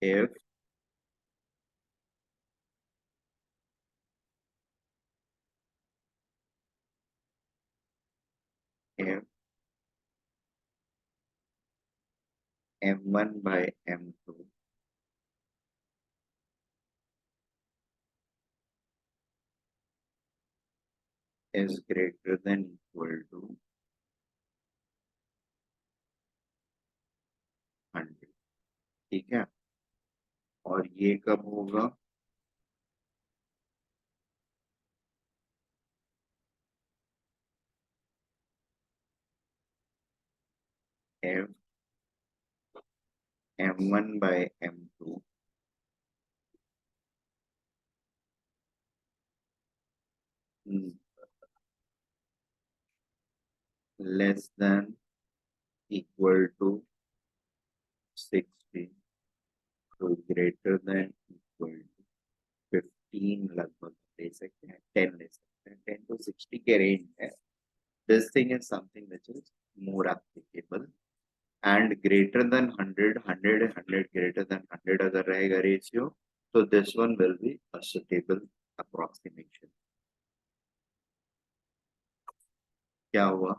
if if m1 by m2 is greater than equal to 100, ठीक है। और ये कब होगा? if m1 by m2 less than equal to 60 तो greater than equal to 15 लगभग ले सकते हैं, 10 ले सकते हैं, 10 to 60 के रेंज है। This thing is something which is more applicable and greater than 100, 100 100 greater than 100 अगर रहेगा रेशियो तो this one will be a suitable approximation। क्या हुआ?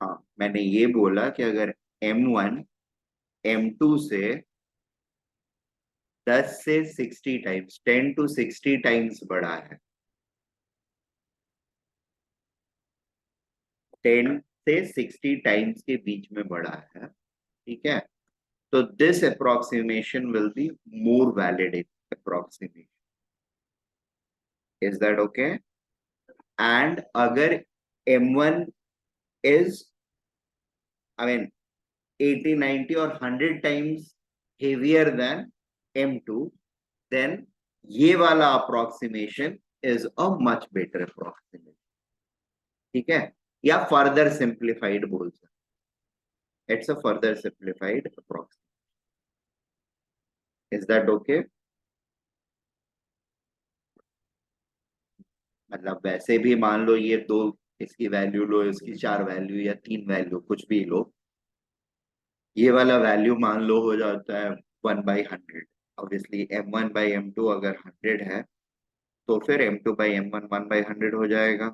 हाँ, मैंने ये बोला कि अगर M1 M2 से 10 से 60 टाइम्स 10 to 60 टाइम्स बड़ा है, 10 से 60 टाइम्स के बीच में बड़ा है, ठीक है, तो this approximation will be more valid approximation. Is that okay? And अगर M1 इज आई मीन 80 90 और 100 times heavier then M2 then ये वाला approximation is a much better approximation, ठीक है, या फर्दर सिंप्लीफाइड बोल सकते, it's a further simplified approximation. Is that okay? मतलब वैसे भी मान लो ये दो, इसकी वैल्यू लो, इसकी चार वैल्यू या तीन वैल्यू कुछ भी लो, ये वाला वैल्यू मान लो हो जाता है 1/100। ऑब्वियसली M1/M2 अगर 100 है तो फिर M2/M1 1/100 हो जाएगा।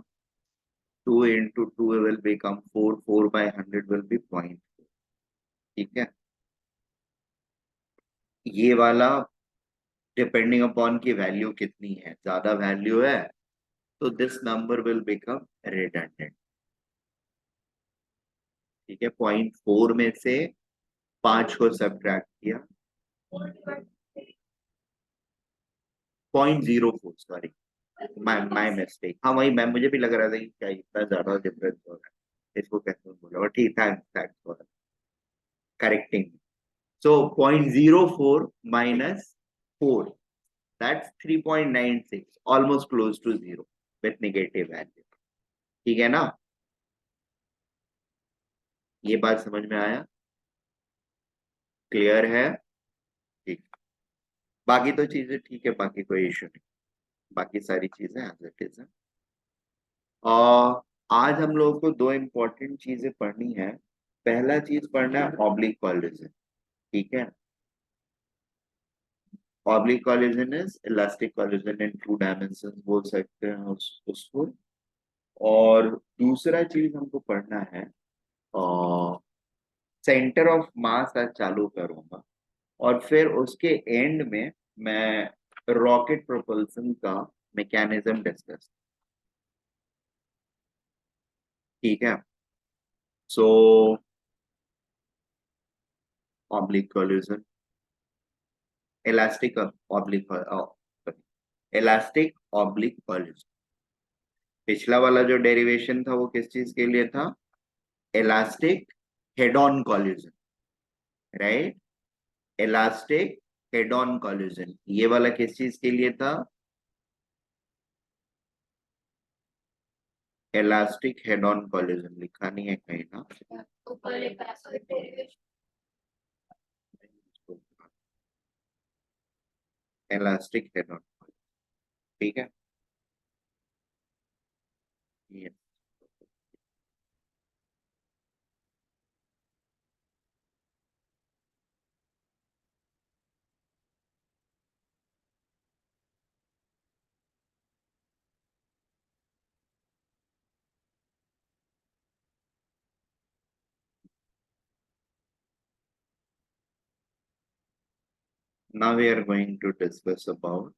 2 into 2 will become 4, 4/100 will be 0.4, ठीक है। ये वाला डिपेंडिंग अपॉन की वैल्यू कितनी है, ज्यादा वैल्यू है तो this number will become redundant, ठीक है। 0.4 में से 5 को सब्ट्रैक्ट किया, 0.04, सॉरी, माय मिस्टेक। हाँ वही, मैं मुझे भी लग रहा था कि क्या इतना ज्यादा डिफरेंस हो रहा है, इसको कैसे बोला, और ठीक, thanks thanks for correcting. So 0.04 minus 4, that's 3.96, almost close to zero with negative value, ठीक है ना? ये बात समझ में आया? क्लियर है? ठीक। बाकी तो चीजें ठीक है, बाकी कोई इशू नहीं, बाकी सारी चीजें एज इट इज है। और आज हम लोगों को दो इंपॉर्टेंट चीजें पढ़नी है। पहला चीज पढ़ना है ऑब्लिक कॉलिजन, ठीक है। Oblique collision is elastic collision in two dimension बोल सकते हैं उसको। और दूसरा चीज हमको पढ़ना है सेंटर ऑफ मास, आज चालू करूंगा और फिर उसके एंड में मैं रॉकेट प्रोपल्सन का मैकेनिज्म डिस्कस, ठीक है। So oblique collision, elastic oblique elastic oblique collision. पिछला वाला जो डेरिवेशन था वो किस चीज के लिए था? Elastic head on collision, right. Elastic head on collision, ये वाला किस चीज के लिए था? इलास्टिक हेड ऑन कॉलिजन, लिखा नहीं है कहीं ना, इलास्टिक हेड ऑन, ठीक है। ये Now we are going to discuss about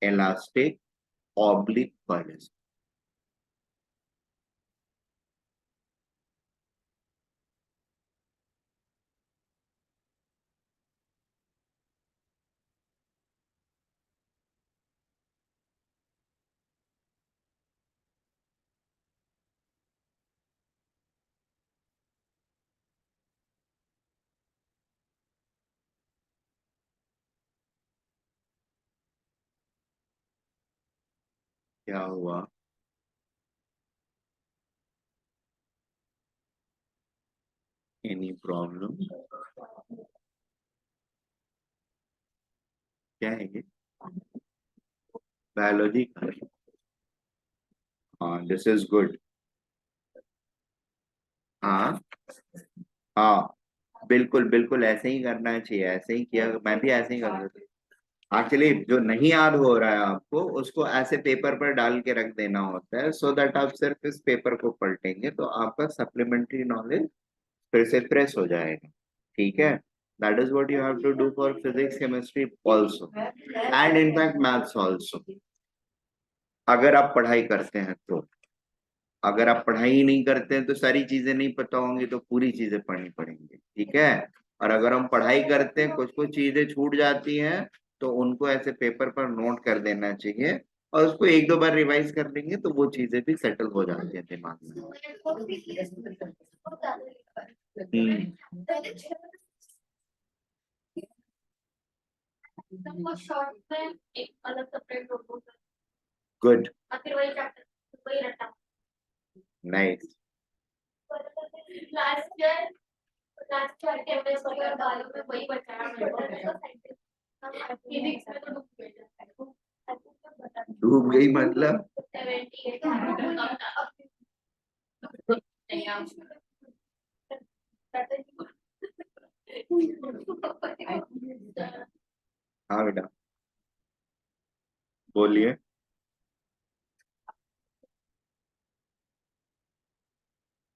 elastic oblique collision. क्या हुआ? Any problem? क्या है ये? बायोलॉजी? हाँ, दिस इज गुड। हाँ हाँ, बिल्कुल बिल्कुल ऐसे ही करना चाहिए, ऐसे ही किया, मैं भी ऐसे ही करता था। एक्चुअली जो नहीं याद हो रहा है आपको, उसको ऐसे पेपर पर डाल के रख देना होता है, सो दैट आप सिर्फ इस पेपर को पलटेंगे तो आपका सप्लीमेंट्री नॉलेज फिर से फ्रेश हो जाएगा। ठीक है? That is what you have to do for physics, chemistry also, and in fact maths also, अगर आप पढ़ाई करते हैं तो। अगर आप पढ़ाई ही नहीं करते हैं तो सारी चीजें नहीं पता होंगी, तो पूरी चीजें पढ़नी पड़ेंगी। ठीक है? और अगर हम पढ़ाई करते हैं, कुछ कुछ चीजें छूट जाती हैं, तो उनको ऐसे पेपर पर नोट कर देना चाहिए, और उसको एक दो बार रिवाइज कर लेंगे तो वो चीजें भी सेटल हो जाती है दिमाग में। Good, nice. डूब गई मतलब? हाँ बेटा, बोलिए।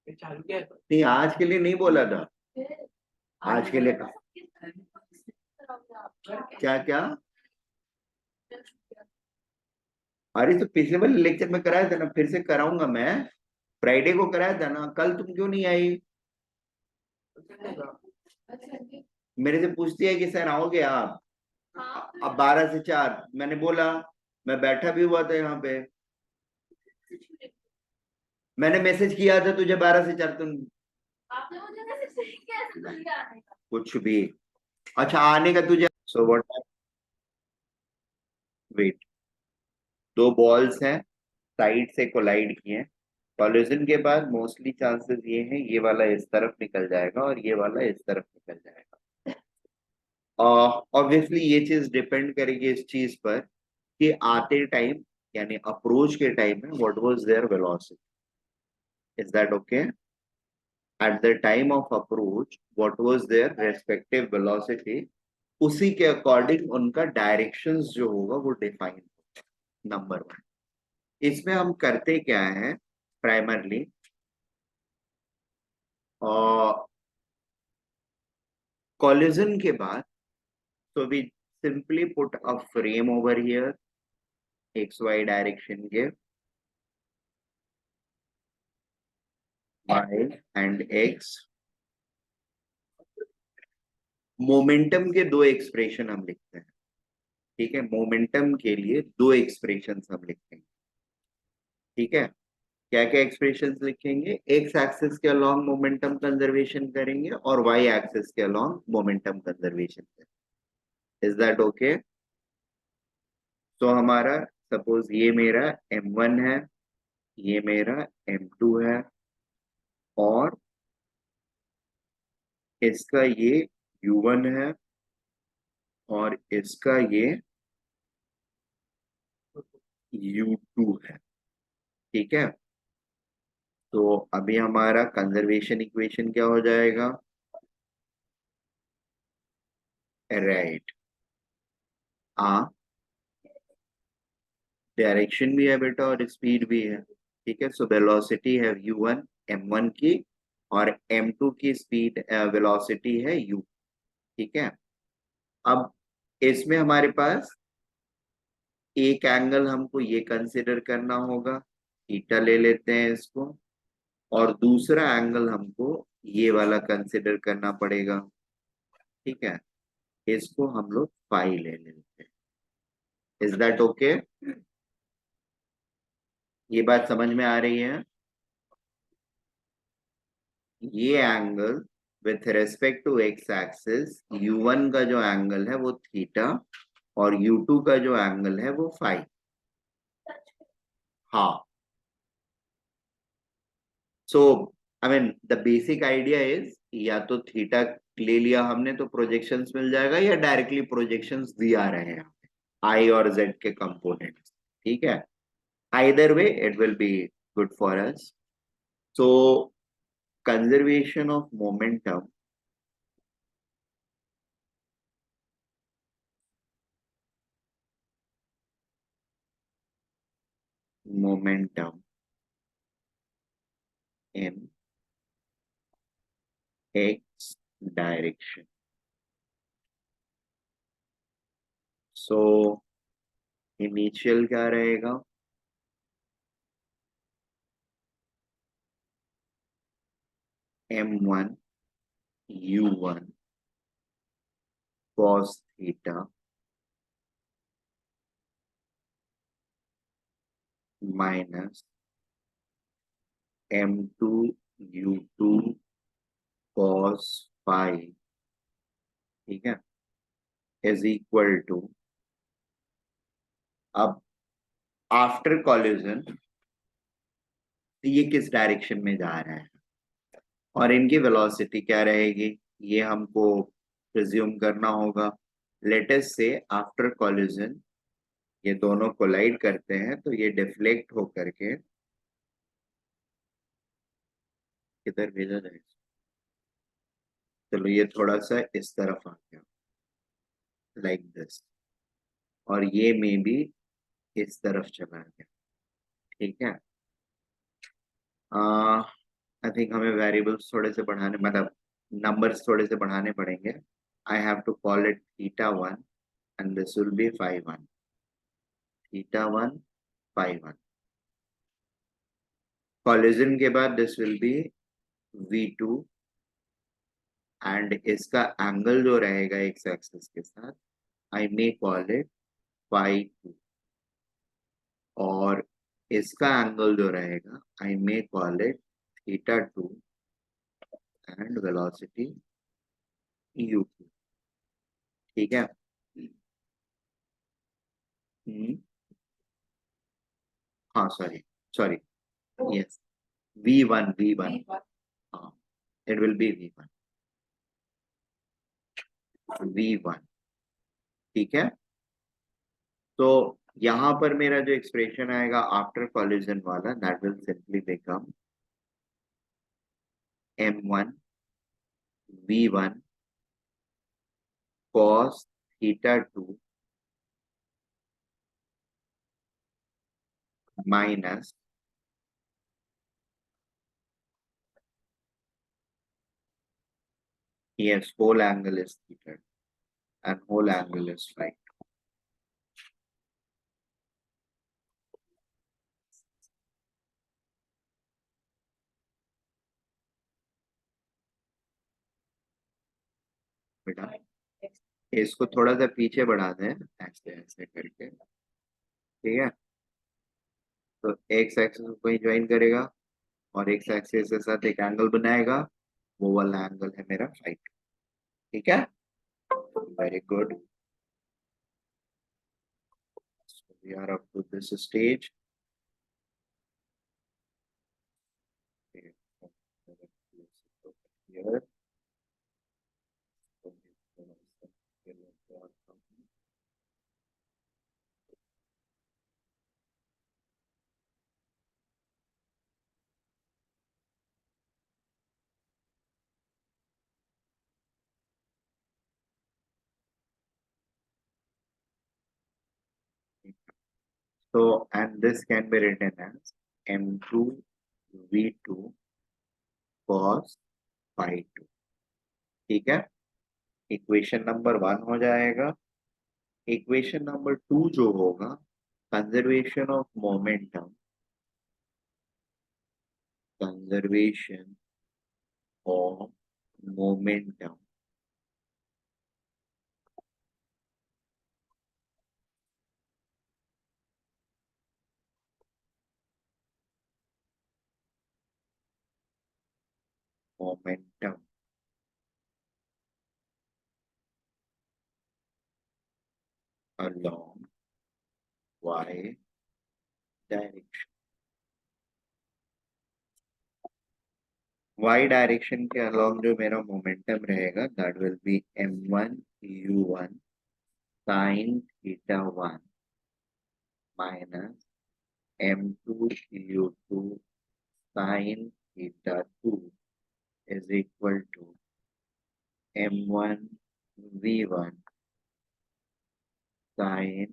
नहीं, आज के लिए नहीं बोला था। आज के लिए क्या क्या? अरे तो पिछले वाले लेक्चर में कराया था ना, फिर से कराऊंगा मैं। फ्राइडे को कराया था ना, कल तुम क्यों नहीं आई? मेरे से पूछती है कि सर आओगे आप? अब 12 से 4 मैंने बोला, मैं बैठा भी हुआ था यहाँ पे। मैंने मैसेज किया था तुझे 12 से 4, तुम कुछ भी। अच्छा, आने का तुझे, सो व्हाट? वेट, दो बॉल्स हैं, साइड से कोलाइड किए। कॉलिजन के बाद मोस्टली चांसेस ये हैं, ये वाला इस तरफ निकल जाएगा और ये वाला इस तरफ निकल जाएगा। ऑब्वियसली ये चीज डिपेंड करेगी इस चीज पर कि आते टाइम, यानी अप्रोच के टाइम में what was there velocity. Is that okay? At the time of approach what was their respective velocity, उसी के अकॉर्डिंग उनका डायरेक्शंस जो होगा वो डिफाइन। नंबर वन, इसमें हम करते क्या है प्राइमरली, कॉलिजन के बाद, so we simply put a frame over here, xy direction के, y and x। मोमेंटम के दो एक्सप्रेशन हम लिखते हैं। ठीक है? मोमेंटम के लिए दो एक्सप्रेशन हम लिखते हैं। ठीक है? क्या क्या एक्सप्रेशंस लिखेंगे? एक्स एक्सिस के अलोंग मोमेंटम कंजर्वेशन करेंगे और वाई एक्सिस के अलोंग मोमेंटम कंजर्वेशन करेंगे। Is that okay? तो हमारा, सपोज ये मेरा m1 है, ये मेरा m2 है, और इसका ये u1 है, और इसका ये u2 है। ठीक है? तो अभी हमारा कंजर्वेशन इक्वेशन क्या हो जाएगा? राइट। हाँ, डायरेक्शन भी है बेटा और स्पीड भी है। ठीक है? सो वेलोसिटी है u1, m1 की, और m2 की स्पीड वेलोसिटी है u। ठीक है? अब इसमें हमारे पास एक एंगल हमको ये कंसिडर करना होगा, थीटा ले लेते हैं इसको, और दूसरा एंगल हमको ये वाला कंसिडर करना पड़ेगा। ठीक है, इसको हम लोग फाई ले लेते हैं। Is that okay? ये बात समझ में आ रही है? ये angle with respect to x axis, u1 का जो एंगल है वो थीटा, और u2 का जो एंगल है वो फाई। हाँ, so I mean the basic idea is, या तो थीटा ले लिया हमने तो प्रोजेक्शंस मिल जाएगा, या डायरेक्टली प्रोजेक्शंस दिया रहे हैं आई और जेड के कंपोनेंट्स। ठीक है, either way it will be good for us. So conservation of momentum, momentum in x direction. So initial क्या रहेगा? m1 u1 cos theta minus m2 u2 cos phi, ठीक है, इज इक्वल टू, अब after collision ये किस direction में जा रहा है और इनकी वेलोसिटी क्या रहेगी, ये हमको प्रिज्यूम करना होगा। लेट अस से आफ्टर कॉलिजन ये दोनों कोलाइड करते हैं तो ये डिफ्लेक्ट होकर के किधर भेजा जाए, चलो ये थोड़ा सा इस तरफ आ गया, लाइक दिस, और ये में भी इस तरफ चला गया। ठीक है, आई थिंक हमें वेरिएबल्स थोड़े से बढ़ाने, मतलब नंबर्स थोड़े से बढ़ाने पड़ेंगे। I have to call it theta one and this will be phi one, theta one phi one. Collision के बाद this will be v2, and इसका एंगल जो रहेगा एक्स एक्सिस के साथ, I may call it phi two, और इसका angle जो रहेगा I may call it theta two, and velocity u2। ठीक है। हम्म, हाँ सॉरी, सॉरी, यस, v1, हाँ, इट विल बी v1। ठीक है, तो यहाँ पर मेरा जो एक्सप्रेशन आएगा आफ्टर कॉलिजन वाला, that will simply become m1 v1 cos theta 2 minus yes, whole angle is theta and whole angle is phi। बेटा इसको थोड़ा सा पीछे बढ़ा दें, ऐसे ऐसे करके। ठीक है, तो एक्स एक्सिस को कहीं ज्वाइन करेगा और एक्स एक्सिस के साथ एक एंगल बनाएगा, वो वाला एंगल है मेरा फाइ। ठीक है, very good, we are up to this stage. So, and this can be written as m2 v2 cos phi 2। ठीक है, इक्वेशन नंबर 1 हो जाएगा। इक्वेशन नंबर 2 जो होगा, conservation of momentum, conservation of momentum momentum along y direction, y direction के along जो मेरा momentum रहेगा, that will be m1 u1 sin theta 1 minus m2 u2 sin theta 2 is equal to m1 v1 sin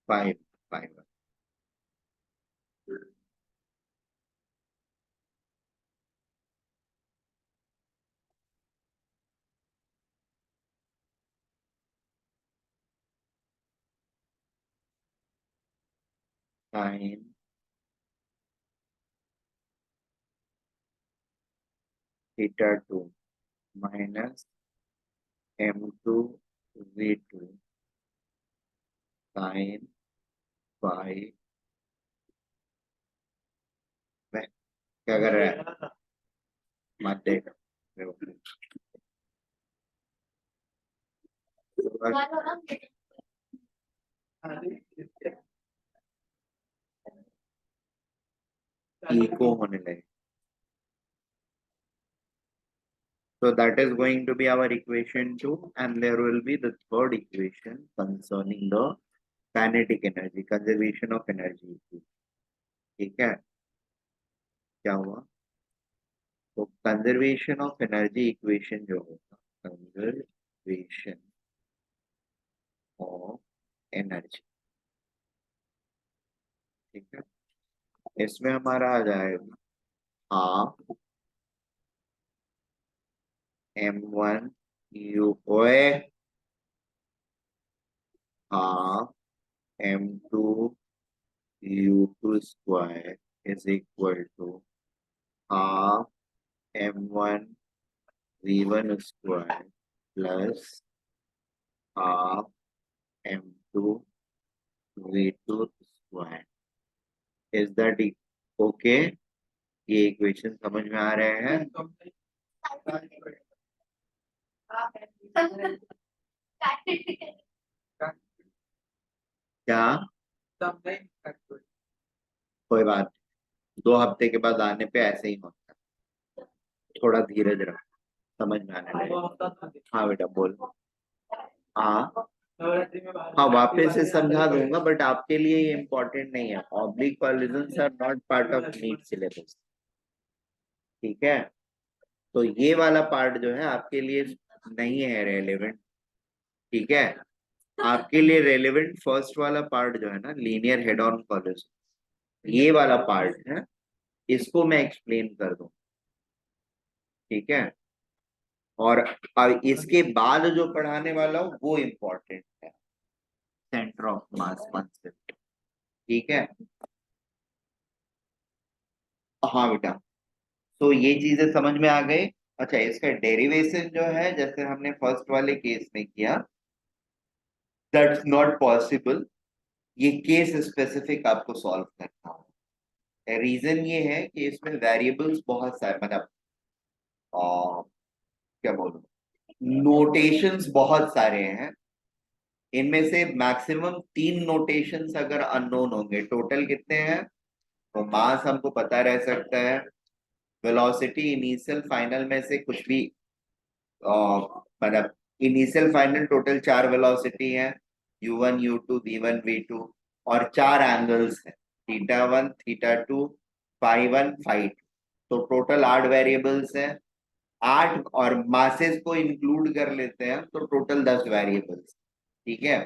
5 sin theta 2 minus m2 v2 sin 5। क्या कर रहा है? मत देख। इको होने लगे। So that is going to be our equation 2, and there will be the third equation concerning the kinetic energy, conservation of energy। ठीक है, क्या हुआ? तो कंजर्वेशन ऑफ एनर्जी इक्वेशन जो होगा, कंजर्वेशन ऑफ एनर्जी, ठीक है, इसमें हमारा आ जाएगा हाफ m1 u ओए half m2 u2 square is equal to half m1 v1 square plus half m2 v2 square. Is that okay? ये इक्वेशन समझ में आ रहे हैं? क्या? कोई बात, 2 हफ्ते के बाद आने पे ऐसे ही होता है, थोड़ा धीरज रख, समझ में आने लगे। हाँ बेटा बोल। हाँ हाँ, वापस से समझा दूंगा, बट आपके लिए ये इम्पोर्टेंट नहीं है। Oblique collisions are not part of NEET syllabus, ठीक है? तो ये वाला पार्ट जो है आपके लिए नहीं है रेलेवेंट, ठीक है? आपके लिए रेलेवेंट फर्स्ट वाला पार्ट जो है ना, लीनियर हेड ऑन कॉलिजन, ये वाला पार्ट है, इसको मैं एक्सप्लेन कर दूं, ठीक है? और अब इसके बाद जो पढ़ाने वाला हूँ वो इम्पोर्टेंट है, सेंटर ऑफ मास कॉन्सेप्ट, ठीक है? हाँ बेटा, तो ये चीजें समझ में आ गई। अच्छा, इसका डेरिवेशन जो है, जैसे हमने फर्स्ट वाले केस में किया, दैट्स नॉट पॉसिबल। ये केस स्पेसिफिक आपको सॉल्व करना होगा। रीजन ये है कि इसमें वेरिएबल्स बहुत सारे, मतलब क्या बोलूं, नोटेशंस बहुत सारे हैं। इनमें से मैक्सिमम 3 नोटेशंस अगर अननोन होंगे, टोटल कितने हैं? तो मास हमको पता रह सकता है, वेलोसिटी इनिशियल फाइनल में से कुछ भी, मतलब इनिशियल फाइनल टोटल 4 वेलोसिटी है, u1 u2 v1 v2, और 4 एंगल्स है, θ1 θ2 φ1 φ2, तो टोटल 8 वेरिएबल्स है। 8 और मासेस को इंक्लूड कर लेते हैं तो टोटल 10 वेरिएबल्स, ठीक है?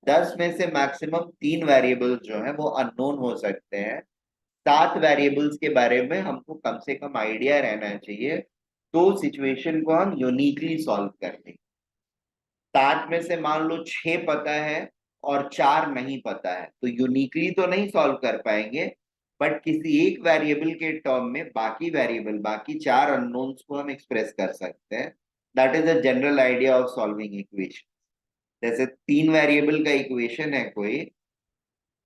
10 में से मैक्सिमम 3 वेरिएबल्स जो है वो अननोन हो सकते हैं, 7 वेरिएबल्स के बारे में हमको कम से कम आइडिया रहना चाहिए, तो सिचुएशन को हम यूनिकली सॉल्व कर लेंगे। 7 में से मान लो 6 पता है और 4 नहीं पता है, तो यूनिकली तो नहीं सॉल्व कर पाएंगे, बट किसी एक वेरिएबल के टर्म में बाकी वेरिएबल, बाकी 4 अननोन्स को हम एक्सप्रेस कर सकते हैं। That is a general idea of solving equation. जैसे 3 वेरिएबल का इक्वेशन है कोई,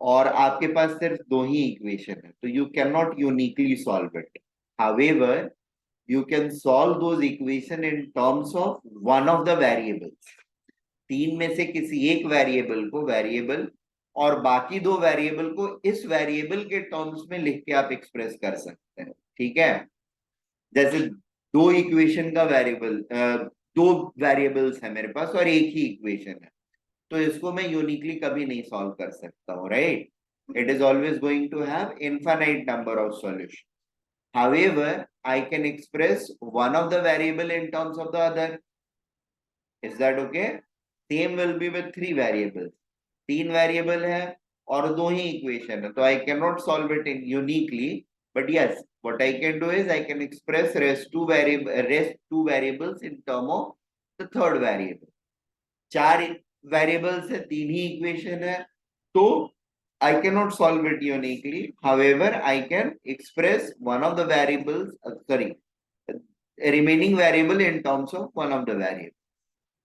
और आपके पास सिर्फ 2 ही इक्वेशन है, तो you can not uniquely solve it. However, you can solve those equation in terms of one of the variables। 3 में से किसी एक वेरिएबल को, वेरिएबल और बाकी 2 वेरिएबल को इस वेरिएबल के टर्म्स में लिख के आप एक्सप्रेस कर सकते हैं। ठीक है, जैसे 2 इक्वेशन का वेरिएबल, 2 वेरिएबल्स है मेरे पास और एक ही इक्वेशन है, तो इसको मैं यूनिकली कभी नहीं सॉल्व कर सकता हूँ, right? It is always going to have infinite number of solution. However, I can express one of the variable in terms of the other. Is that okay? Same will be with 3 variables। 3 variable है और 2 ही equation है, तो I cannot solve it in uniquely, but yes, what I can do is I can express rest 2 variables in term of the third variable। 4 variables है, 3 ही equation है, तो I cannot solve it uniquely। However, I can express one of the variables, remaining variable in terms of one of the variable।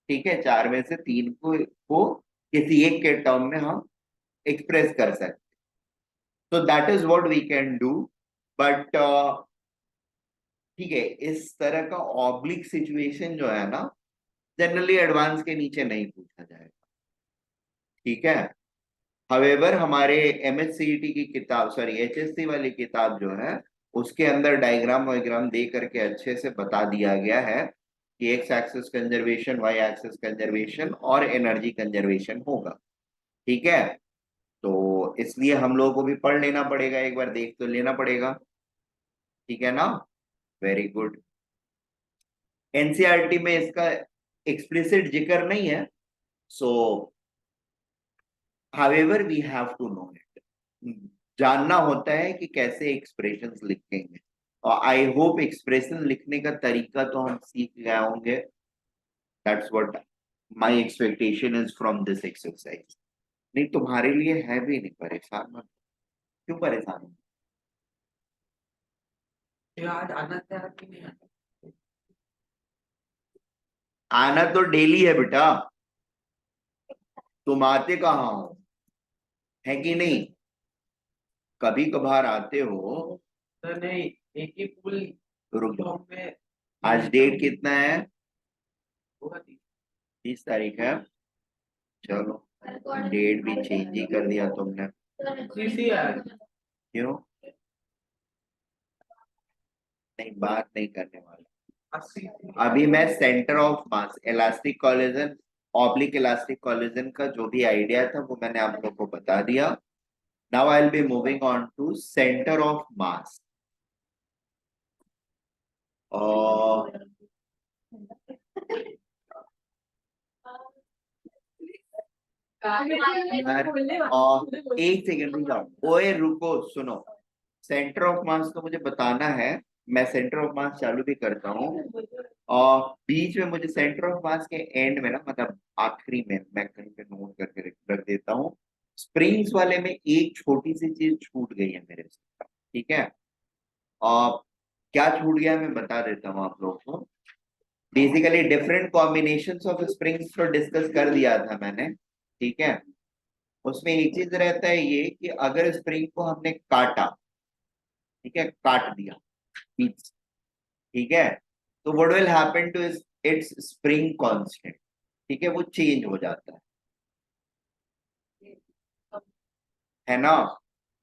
ठीक है, 4 में से 3 को किसी एक के टर्म में हम एक्सप्रेस कर सकते, तो that is what we can do. But ठीक है, इस तरह का ऑब्लिक सिचुएशन जो है ना, जनरली एडवांस के नीचे नहीं पूछा जाएगा। ठीक है, हवेवर हमारे एमएससीईटी की किताब, सॉरी एचएससी वाली किताब जो है, उसके अंदर डायग्राम वायग्राम दे करके अच्छे से बता दिया गया है कि x axis conservation, y axis conservation और एनर्जी कंजर्वेशन होगा। ठीक है, तो इसलिए हम लोगों को भी पढ़ लेना पड़ेगा, एक बार देख तो लेना पड़ेगा। ठीक है ना, वेरी गुड। एनसीईआरटी में इसका एक्सप्लिसिट जिक्र नहीं है, so however we have to know it. जानना होता है कि कैसे एक्सप्रेशंस लिखेंगे, और आई होप एक्सप्रेशन लिखने का तरीका तो हम सीख गए होंगे। That's what my expectation is from this exercise. नहीं तुम्हारे लिए है भी नहीं, परेशान मत। क्यों परेशान हो? यार आना था कि नहीं आना? आना तो डेली है बेटा, तुम आते कहाँ हो, है कि नहीं? कभी कभार आते हो। तो नहीं, एक ही पुल रुक जाओ, में आज डेट कितना है? होगा 30 तारीख है। चलो, डेट भी चेंज ही कर दिया तुमने। तीसरी यार। क्यों? नहीं, बात नहीं करने वाला। 80 अभी मैं centre of mass, elastic collision, oblique elastic collision का जो भी आइडिया था वो मैंने आप लोग को बता दिया। Now I will be moving on to centre of mass. और एक सेकेंड रुक जाओ, ओए रुको, सुनो। सेंटर ऑफ मास तो मुझे बताना है, मैं सेंटर ऑफ मास चालू भी करता हूँ, और बीच में मुझे सेंटर ऑफ मास के एंड में ना, मतलब आखिरी में मैं कहीं पे नोट करके रख देता हूँ। स्प्रिंग्स वाले में एक छोटी सी चीज छूट गई है मेरे से। ठीक है, और क्या छूट गया है मैं बता देता हूँ आप लोगों को। Basically different combinations of springs तो डिस्कस कर दिया था मैंने। ठीक है, उसमें एक चीज रहता है ये कि अगर स्प्रिंग को हमने काटा, ठीक है, काट दिया बीच से, ठीक है, तो what will happen to its spring constant. ठीक है, वो चेंज हो जाता है ना?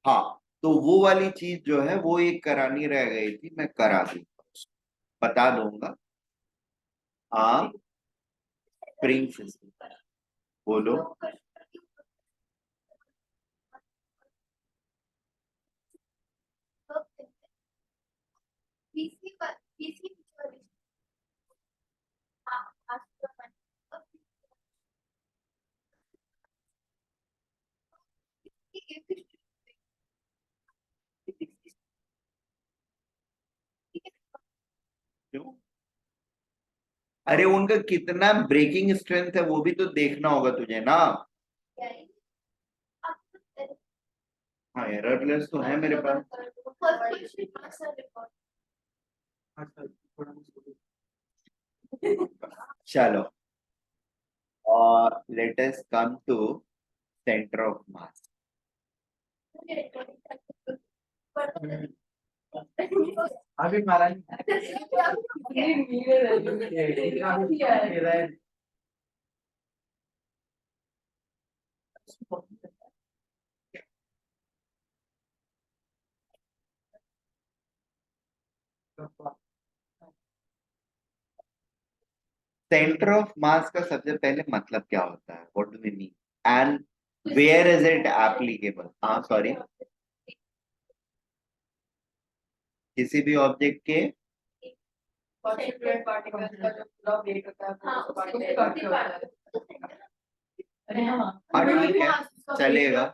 हाँ, तो वो वाली चीज जो है वो एक करानी रह गई थी, मैं करा दूंगा, बता दूंगा। हाँ, स्प्रिंग सिस्टम बोलो। अरे उनका कितना ब्रेकिंग स्ट्रेंथ है वो भी तो देखना होगा तुझे ना। हाँ एररलेस तो है मेरे पास। चलो और let us come to centre of mass. अभी मारा सेंटर ऑफ मास का सबसे पहले मतलब क्या होता है, what do we mean and where is it applicable. हाँ सॉरी, किसी भी ऑब्जेक्ट के हाँ ठीक है चलेगा।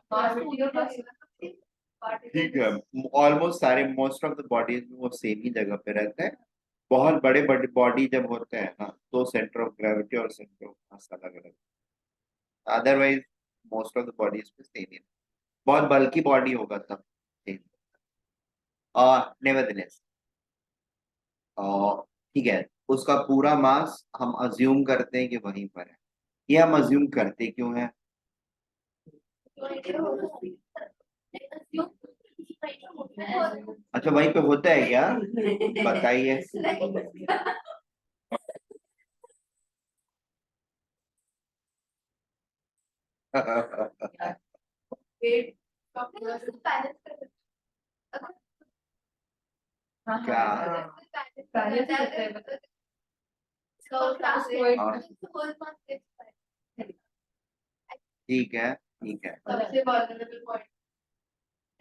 ठीक है ऑलमोस्ट सारे मोस्ट ऑफ द बॉडीज में वो सेम ही जगह पे रहते हैं। बहुत बड़े बड़े बॉडी जब होते हैं ना तो सेंटर ऑफ ग्रेविटी और सेंटर ऑफ मास अलग अलग, otherwise most of the bodies में सेम ही। बहुत बल्कि बॉडी होगा तब सेम। नेवरदलेस ठीक है, उसका पूरा मास हम अज्यूम करते हैं कि वहीं पर है। ये हम अज्यूम करते क्यों है? अच्छा वहीं पे होता है क्या, बताइए। क्या ठीक है ठीक है,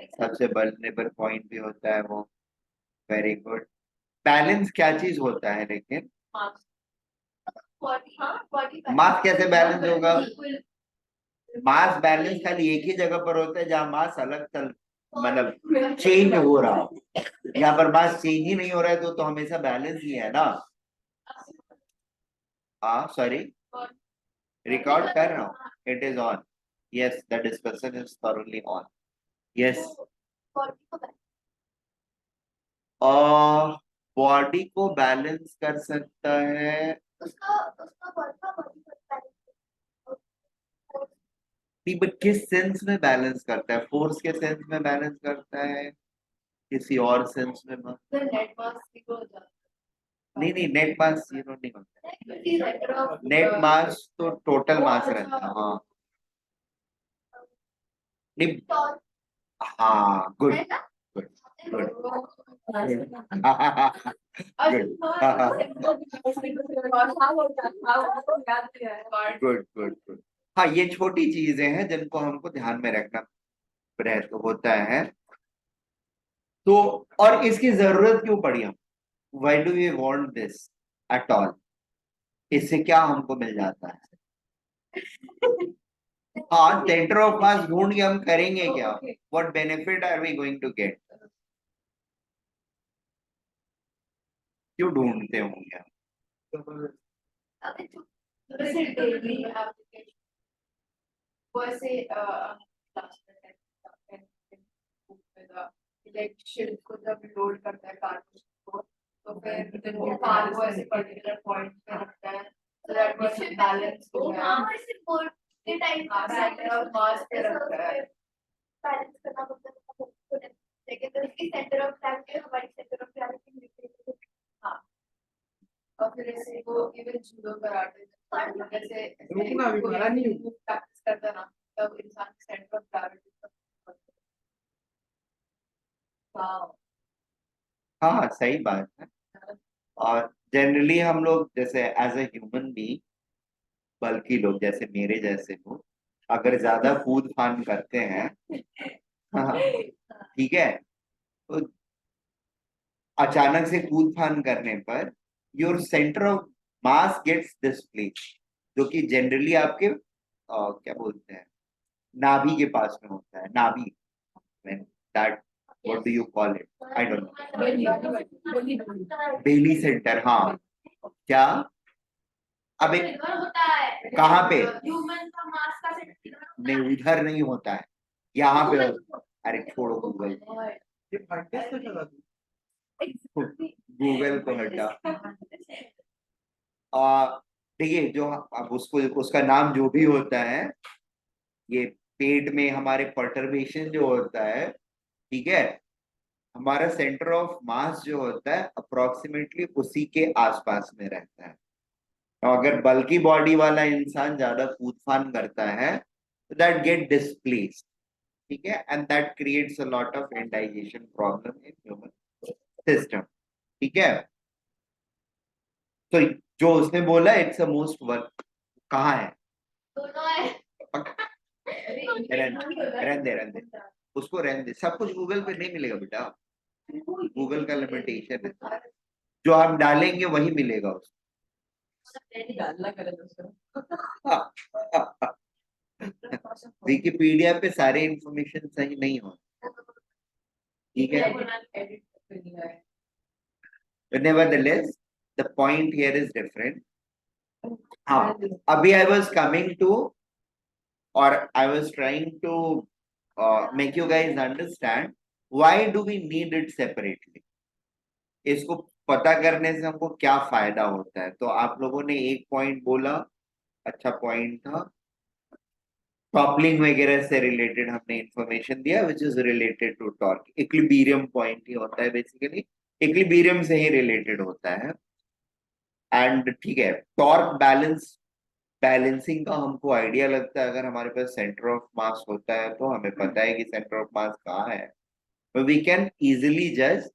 सबसे वल्नरेबल पॉइंट भी होता है वो। Very good. बैलेंस क्या चीज होता है लेकिन? मास कैसे बैलेंस होगा? मास बैलेंस खाली एक ही जगह पर होता है जहां मास अलग तल मतलब चेंज हो रहा हो। यहाँ पर मास चेंज ही नहीं हो रहा है तो हमेशा बैलेंस ही है ना। हाँ सॉरी, रिकॉर्ड कर रहा हूँ, it is on. Yes the discussion is thoroughly on. Yes और बॉडी को बैलेंस कर सकता है। नहीं बट किस सेंस में बैलेंस करता है? फोर्स के सेंस में बैलेंस करता है, किसी और सेंस में नहीं नहीं नेट मास जीरो नहीं होता। नेट मास तो टोटल मास रहता है। हाँ नहीं, हाँ good good good good good good. हाँ ये छोटी चीजें हैं जिनको हमको ध्यान में रखना रहता होता है। तो और इसकी जरूरत क्यों पड़ी हम, why do we want this at all? इससे क्या हमको मिल जाता है? हाँ सेंटर ऑफ मास ढूंढ के हम करेंगे क्या, what benefit are we going to get? क्यों ढूंढते होंगे? इलेक्शन को जब लोड करता है कार्टून को तो फिर वो कार्गो ऐसे पर्टिकुलर पॉइंट पे रखता है so that was balance हो गया। हाँ ऐसे बोर्ड के टाइप सेंटर ऑफ मास पे रखता है बैलेंस करना मतलब लेकिन तो इसकी सेंटर ऑफ ग्रेविटी हमारी सेंटर ऑफ ग्रेविटी हाँ और फिर ऐसे वो इवन जूडो कराटे जैसे रुकना अभी मारा नहीं प्रैक्टिस करता ना तब इंसान सेंटर ऑफ ग्रेविटी हाँ हाँ सही बात है। और जनरली हम लोग जैसे एज ए ह्यूमन बीइंग, बल्कि लोग जैसे मेरे जैसे लोग अगर ज्यादा कूद फान करते हैं हाँ, ठीक है, तो अचानक से कूद फान करने पर your centre of mass gets displace, जो कि जनरली आपके क्या बोलते हैं नाभि के पास में होता है। नाभि when that what do you call it, I don't know, belly centre. हाँ क्या अबे इधर होता है कहाँ पे? ह्यूमन का मास का सेंटर नहीं, उधर नहीं होता है, यहाँ पे होता। अरे छोड़ो गूगल, ये भट्टे से चला तू। गूगल को हटा। देखिए जो अब उसको उसका नाम जो भी होता है, ये पेट में हमारे पर्टर्बेशन जो होता है, ठीक है, हमारा सेंटर ऑफ मास जो होता है अप्रोक्सीमेटली उसी के आसपास में रहता है। और अगर बल्कि बॉडी वाला इंसान ज्यादा कूद फान करता है तो दैट गेट डिस्प्लेस्ड, ठीक है, and that creates a lot of indigestion problem in human system, ठीक है। तो जो उसने बोला इट्स अ मोस्ट वर्क, कहाँ है? दोनों है रहने दे उसको, रहने दे, सब कुछ गूगल पे नहीं मिलेगा बेटा, गूगल का लिमिटेशन है, जो आप डालेंगे वही मिलेगा उसको। डालना करे दोस्तों। विकिपीडिया पे सारे इंफॉर्मेशन सही नहीं हो, ठीक है। एडिट करनी है। But nevertheless, the point here is different. हाँ, अभी I was coming to, or I was trying to make you guys understand why do we need it separately. इसको पता करने से हमको क्या फायदा होता है। तो आप लोगों ने एक पॉइंट बोला, अच्छा पॉइंट था, टॉपलिंग वगैरह से रिलेटेड हमने इंफॉर्मेशन दिया which is related to torque. Equilibrium point ही होता है बेसिकली, इक्विलिब्रियम से ही रिलेटेड होता है। एंड ठीक है, टॉर्क बैलेंसिंग का हमको आइडिया लगता है अगर हमारे पास सेंटर ऑफ मास होता है, तो हमें पता है कि सेंटर ऑफ मास कहाँ है, तो वी कैन इजिली जज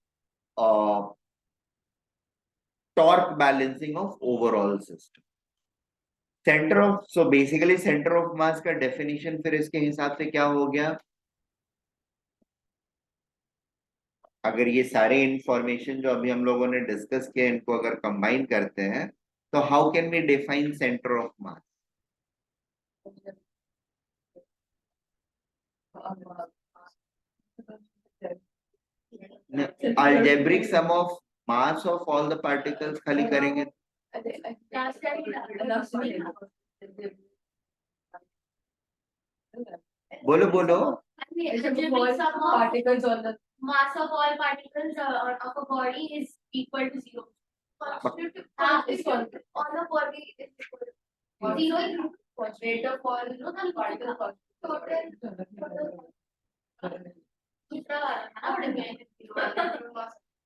torque balancing of overall system. Centre of, so basically centre of मास का डेफिनेशन फिर इसके हिसाब से क्या हो गया, अगर ये सारे इंफॉर्मेशन जो अभी हम लोगों ने डिस्कस किया इनको अगर कंबाइन करते हैं, तो how can we define centre of mass? Algebraic sum of mass of all the particles खाली करेंगे, बोलो बोलो। particles on the mass of all particles of a body is equal to 0. On the body is equal to 0 is rate of fall, no, the particle fall. Total. दूसरा वाला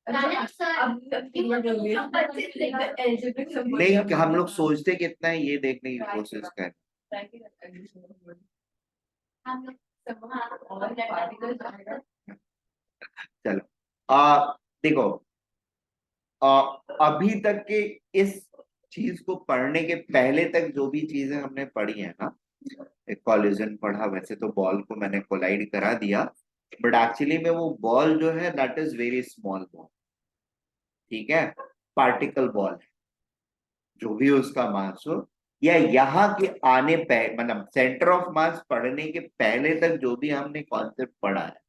ना नहीं, हम लोग सोचते कितना है ये देखने की कोशिश करें। चलो देखो, अभी तक के इस चीज को पढ़ने के पहले तक जो भी चीजें हमने पढ़ी है ना, एक कॉलिजन पढ़ा, वैसे तो बॉल को मैंने कोलाइड करा दिया, बट एक्चुअली में वो बॉल जो है that is very small ball, ठीक है, पार्टिकल बॉल है, जो भी उसका मास हो, या यहाँ के आने मतलब सेंटर ऑफ मास पढ़ने के पहले तक जो भी हमने कॉन्सेप्ट पढ़ा है,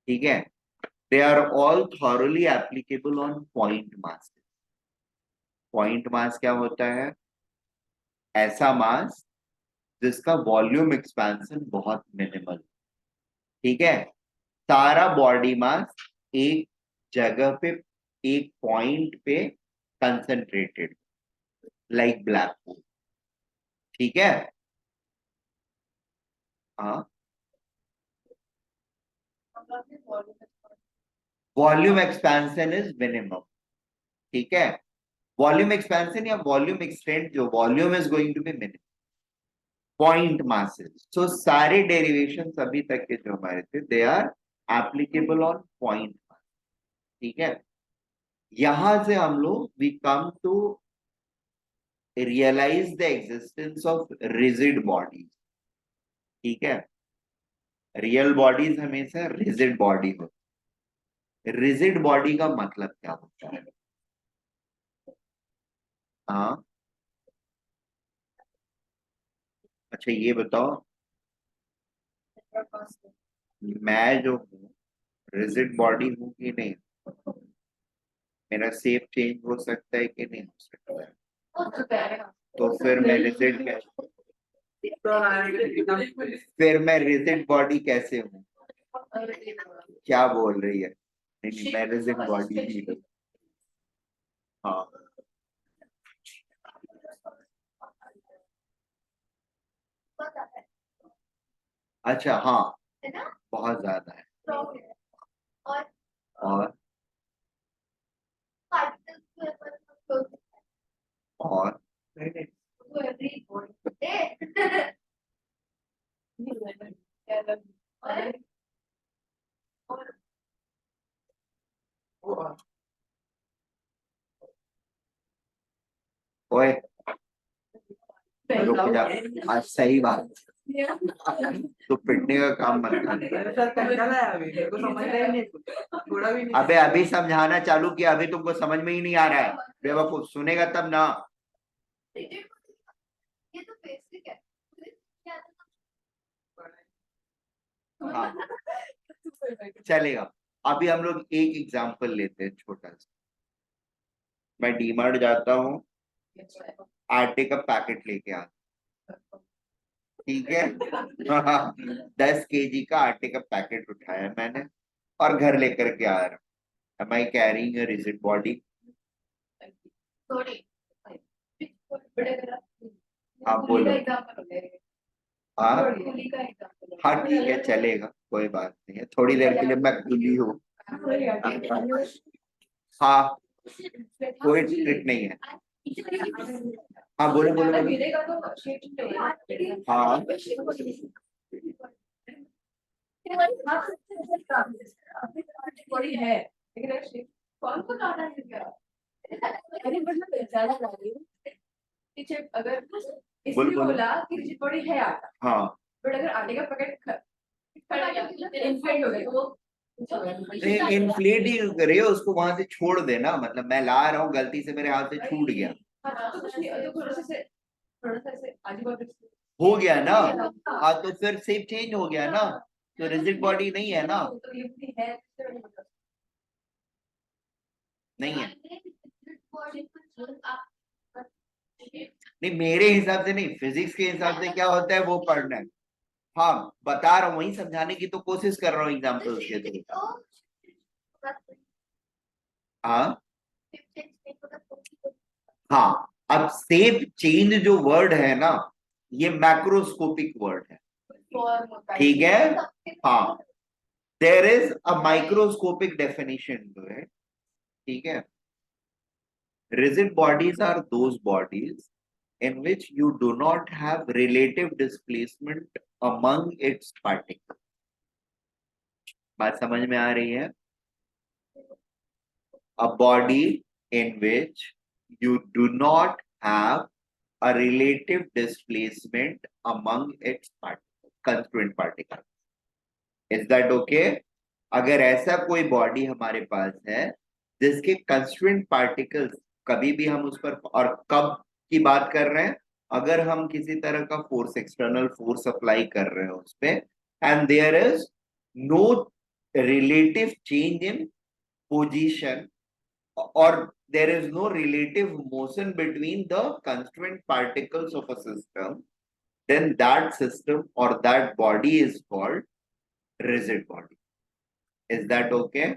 ठीक है, they are all thoroughly applicable on point mass. Point mass क्या होता है? ऐसा मास जिसका वॉल्यूम एक्सपेंशन बहुत मिनिमल, ठीक है, सारा बॉडी मास एक जगह पे, एक पॉइंट पे कंसंट्रेटेड, लाइक ब्लैक होल, ठीक है। हाँ, वॉल्यूम एक्सपेंशन इज मिनिमम, ठीक है, वॉल्यूम एक्सपेंशन या वॉल्यूम एक्सटेंट, जो volume is going to be minimum, point masses. So सारे डेरिवेशन अभी तक के जो हमारे थे they are applicable on point mass, ठीक है। यहां से हम लोग we come to realise the existence of rigid bodies, ठीक है। रियल बॉडीज हमेशा रिजिड बॉडी होती है। रिजिड बॉडी का मतलब क्या होता है? हाँ, अच्छा ये बताओ, मैं जो हूँ रिजिड बॉडी हूँ कि नहीं? मेरा शेप चेंज हो सकता है कि नहीं हो सकता है? तो फिर मैं रिजिड कैसे, तो एकदम फिर मैं रिजिड बॉडी कैसे हूँ? क्या बोल रही है? नहीं, मैं रिजिड बॉडी ही हूँ। हाँ, अच्छा, हाँ, है ना? बहुत ज्यादा है। Strong है। और और particles के ऊपर close और to every body. ए, और ओए, रुक जा। आज सही बात, तो पिटने का काम मत कर। मेरे साथ कंटाला है अभी, मेरे को समझ रहा ही नहीं कुछ, थोड़ा भी नहीं। अबे अभी समझाना चालू किया, अभी तुमको समझ में ही नहीं आ रहा है। बेवकूफ, सुनेगा तब ना। ये तो बेसिक है। क्या हाँ, चलेगा। अभी हम लोग एक एग्जांपल लेते हैं छोटा सा। मैं डीमार्ट जाता हूँ, आटे का पैकेट लेके आता हूँ, ठीक है। 10 kg का आटे का पैकेट उठाया मैंने और घर लेकर के आ रहा हूँ। Am I carrying a rigid body? थोड़ी बड़े करा हाँ, बोलो। एग्जांपल हो गया। हाँ, कुली का एग्जांपल हाँ, ठीक है, चलेगा, कोई बात नहीं है। थोड़ी देर के लिए मैं खुली हूँ। हाँ, कोई ट्रिक नहीं है। हाँ, बोलो बोलो बोलो। गिरेगा तो शेप नहीं होगा। हाँ, बड़ी है लेकिन अगर शेप कौन को लाना है क्या? अरे मतलब ज्यादा ला रही हूँ पीछे अगर बोल इसलिए बोलो। बोला कि रिजिड बॉडी है आटा, हाँ, बट अगर आटे का पैकेट खड़ा इन्फ्लेट हो गया तो इन्फ्लेट ही करे, उसको वहां से छोड़ देना। मतलब मैं ला रहा हूँ, गलती से मेरे हाथ से छूट गया, हाँ, तो कुछ नहीं, तो थोड़ा सा ऐसे आजू बाजू हो गया ना। हाँ, तो फिर शेप चेंज हो गया ना, तो रिजिड बॉडी नहीं है ना। तो ये भी है नहीं है, नहीं, मेरे हिसाब से नहीं, फिजिक्स के हिसाब से क्या होता है वो पढ़ना है। हाँ, बता रहा हूँ, वही समझाने की तो कोशिश कर रहा हूँ एग्जाम्पल्स के थ्रू। हाँ, हाँ, अब शेप चेंज जो वर्ड है ना, ये मैक्रोस्कोपिक वर्ड है, ठीक है। हाँ, there is a microscopic definition to it, ठीक है। Rigid bodies are those bodies in which you do not have relative displacement among its particles. बात समझ में आ रही है? A body in which you do not have a relative displacement among its particles, constituent particles. Is that okay? अगर ऐसा कोई body हमारे पास है जिसके कंस्टिट्यूएंट पार्टिकल्स, कभी भी हम उस पर, और कब की बात कर रहे हैं, अगर हम किसी तरह का फोर्स, एक्सटर्नल फोर्स अप्लाई कर रहे हैं उस पे, and there is no relative change in position, और there is no relative motion between the constituent particles of a system, then that system or that body is called rigid body. Is that okay?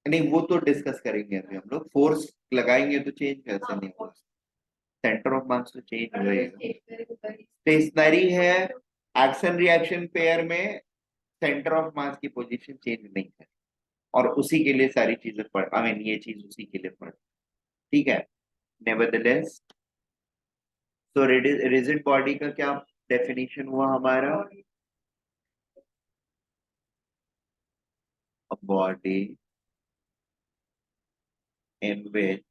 नहीं, वो तो discuss करेंगे अभी हम लोग। Force लगाएंगे तो चेंज कैसे नहीं होगा, सेंटर ऑफ मास तो चेंज होएगा। स्टेशनरी है, एक्शन रिएक्शन पेयर में सेंटर ऑफ मास की पोजीशन चेंज नहीं है, और उसी के लिए सारी चीजें पढ़, आई मीन ये चीज उसी के लिए पढ़, ठीक है। नेवरदलेस, तो रिजिड बॉडी का क्या डेफिनेशन हुआ हमारा? A body in which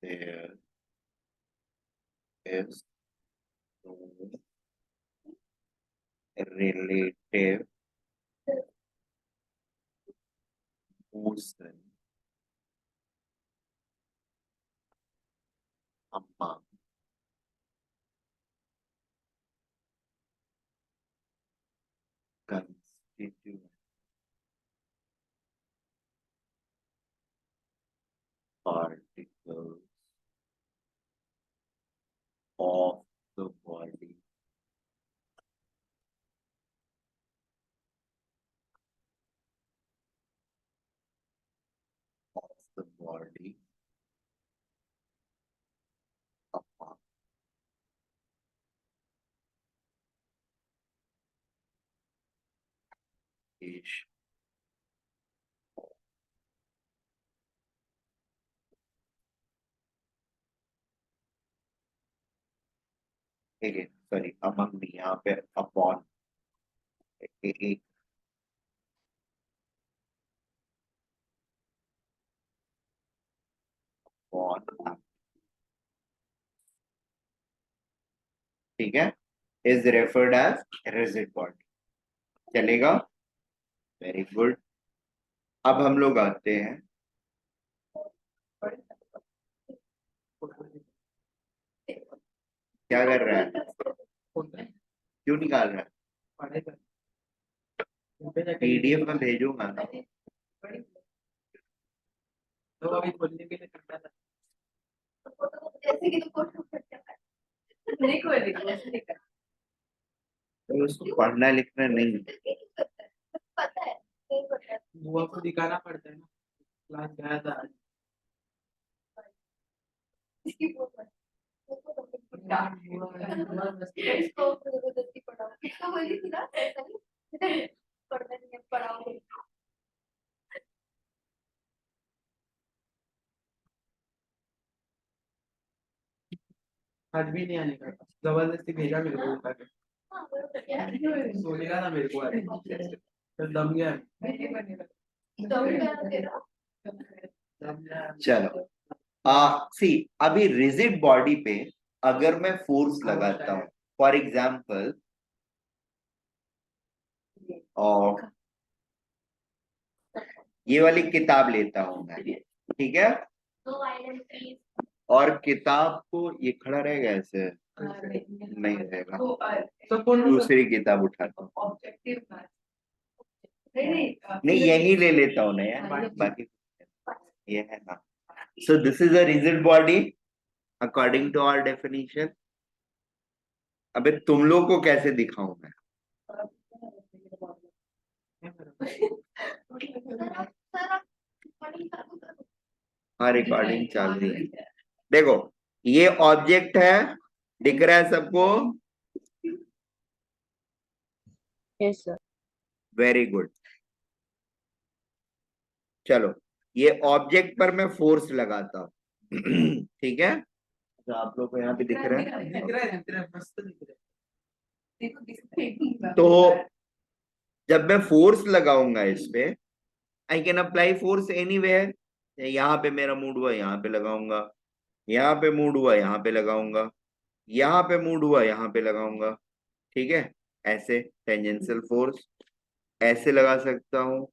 there is no relative motion among sorry among नहीं, यहाँ पे अपॉन एक अपॉन, ठीक है, is referred as rigid body. चलेगा, वेरी गुड। अब हम लोग आते हैं, क्या कर रहा है, क्यों निकाल रहा है, पीडीएफ में भेजूंगा। तो अभी खोलने के लिए करता था। जैसे कि तो नहीं खोलेगी, ऐसे नहीं करना। तो उसको पढ़ना लिखना नहीं, पता है, नहीं पता है। बुआ को दिखाना पड़ता है ना, क्लास गया था आज। इसकी बुआ इसको जबरदस्ती पढ़ाओ, इसको बोली थी ना ऐसा नहीं पढ़ना नहीं है, पढ़ाओ। आज भी नहीं आने का, जबरदस्ती भेजा मेरे को उठा के। हाँ, बरोबर है। बोलेगा ना मेरे को आज, तो दम गया। दम क्या तेरा? दम गया। चलो सी, अभी रिजिड बॉडी पे अगर मैं फोर्स लगाता हूं, फॉर एग्जाम्पल और ये वाली किताब लेता हूं मैं, ठीक है, और किताब को ये खड़ा रहेगा ऐसे, नहीं रहेगा, तो कौन दूसरी किताब उठाता हूँ, ऑब्जेक्टिव नहीं यही ले लेता हूँ ना यार, बाकी ये है ना। So this is a rigid body according to our definition. अबे तुम लोग को कैसे दिखाऊं मैं, हाँ रिकॉर्डिंग चल रही है। देखो ये ऑब्जेक्ट है, दिख रहा है सबको, यस सर। Very good. चलो ये ऑब्जेक्ट पर मैं फोर्स लगाता हूँ ठीक है, तो आप लोग को यहाँ पे दिख रहा है, दिख रहा है, मस्त दिख रहा है। तो जब मैं फोर्स लगाऊंगा इस पे, I can apply force anywhere. यहाँ पे मेरा मूड हुआ यहाँ पे लगाऊंगा, यहाँ पे मूड हुआ यहाँ पे लगाऊंगा, यहाँ पे मूड हुआ यहाँ पे लगाऊंगा, ठीक है, ऐसे टेंजेंशियल फोर्स ऐसे लगा सकता हूँ,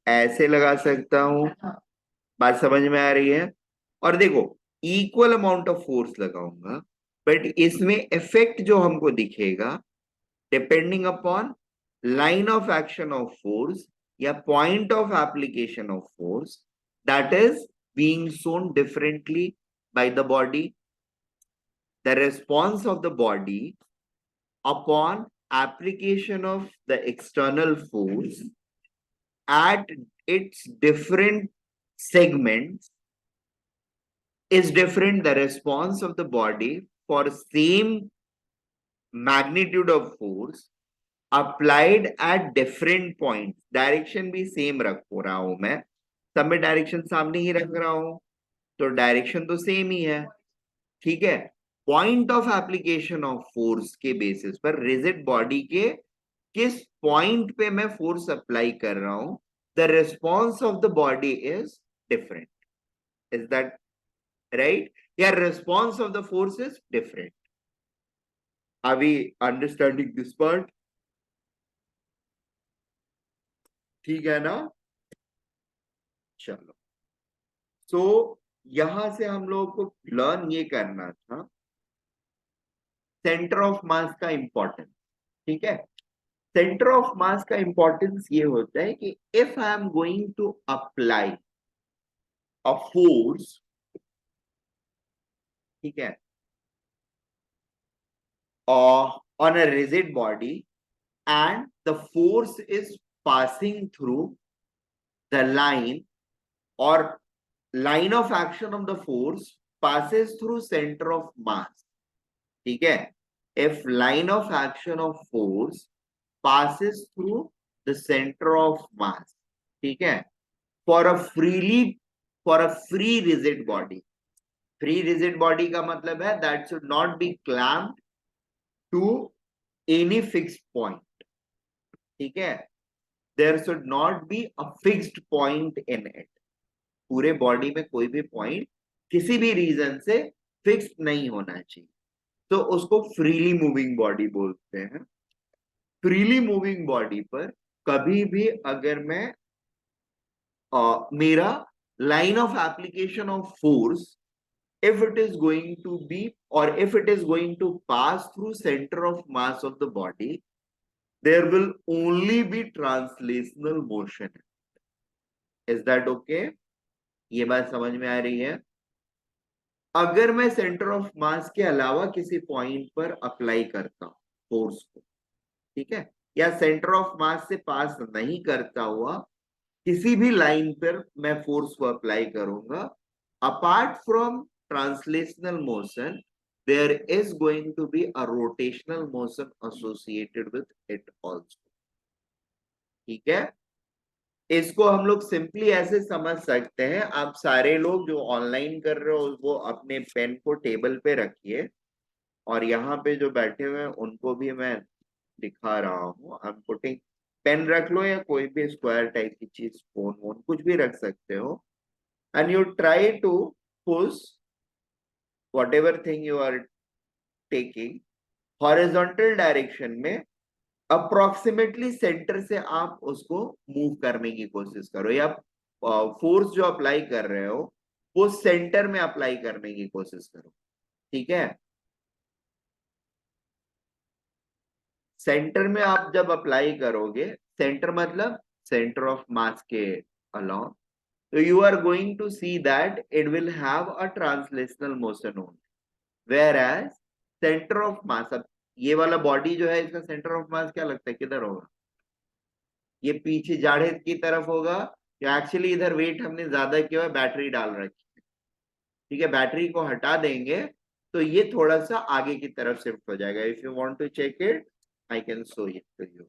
ऐसे लगा सकता हूँ, बात समझ में आ रही है। और देखो इक्वल अमाउंट ऑफ फोर्स लगाऊंगा, बट इसमें इफेक्ट जो हमको दिखेगा depending upon line of action of force या point of application of force, that is being shown differently by the body. The response of the body upon application of the external force at its different segments is different. The response of the body for same magnitude of force applied at different points, direction भी same रख रहा हूं मैं, सब में direction सामने ही रख रहा हूं, तो डायरेक्शन तो सेम ही है, ठीक है। Point of application of force के बेसिस पर रिजिड बॉडी के किस पॉइंट पे मैं फोर्स अप्लाई कर रहा हूं, the response of the body is different. Is that right, या response of the force is different? Are we understanding this part? ठीक है ना, चलो। सो यहां से हम लोग को लर्न ये करना था सेंटर ऑफ मास का इंपॉर्टेंस, ठीक है। सेंटर ऑफ मास का इंपॉर्टेंस ये होता है कि if I am going to apply a force, ठीक है, on a rigid body and the force is passing through the line, or line of action of the force passes through center of mass, ठीक है। if line of action of force passes through the centre of mass, ठीक है, for a free rigid body. Free rigid body का मतलब है that should not be clamped to any fixed point, ठीक है, there should not be a fixed point in it. पूरे body में कोई भी पॉइंट किसी भी रीजन से फिक्स्ड नहीं होना चाहिए, तो उसको फ्रीली मूविंग बॉडी बोलते हैं। फ्रीली मूविंग बॉडी पर कभी भी अगर मैं मेरा line of application of force, if it is going to be or if it is going to pass through center of mass of the body, there will only be translational motion. Is that okay? ये बात समझ में आ रही है? अगर मैं centre of mass के अलावा किसी पॉइंट पर अप्लाई करता हूं फोर्स को, ठीक है, या सेंटर ऑफ मास से पास नहीं करता हुआ किसी भी लाइन पर मैं फोर्स को अप्लाई करूंगा, apart from translational motion, there is going to be a rotational motion associated with it also, ठीक है। इसको हम लोग सिंपली ऐसे समझ सकते हैं, आप सारे लोग जो ऑनलाइन कर रहे हो वो अपने पेन को टेबल पे रखिए, और यहाँ पे जो बैठे हुए हैं उनको भी मैं दिखा रहा हूँ। आई एम पुटिंग, पेन रख लो या कोई भी स्क्वायर टाइप की चीज, फोन वोन कुछ भी रख सकते हो, and you try to push whatever thing you are taking horizontal direction में, अप्रोक्सीमेटली सेंटर से आप उसको मूव करने की कोशिश करो, या फोर्स जो अप्लाई कर रहे हो वो सेंटर में अप्लाई करने की कोशिश करो, ठीक है। सेंटर में आप जब अप्लाई करोगे, सेंटर मतलब सेंटर ऑफ मास के अलोंग, तो you are going to see that it will have a translational motion only, whereas centre of mass, अब ये वाला बॉडी जो है इसका सेंटर ऑफ मास क्या लगता है किधर होगा? ये पीछे जाड़े की तरफ होगा, या एक्चुअली इधर वेट हमने ज्यादा किया है, बैटरी डाल रखी है, ठीक है, बैटरी को हटा देंगे तो ये थोड़ा सा आगे की तरफ शिफ्ट हो जाएगा। If you want to check it I can show it to you.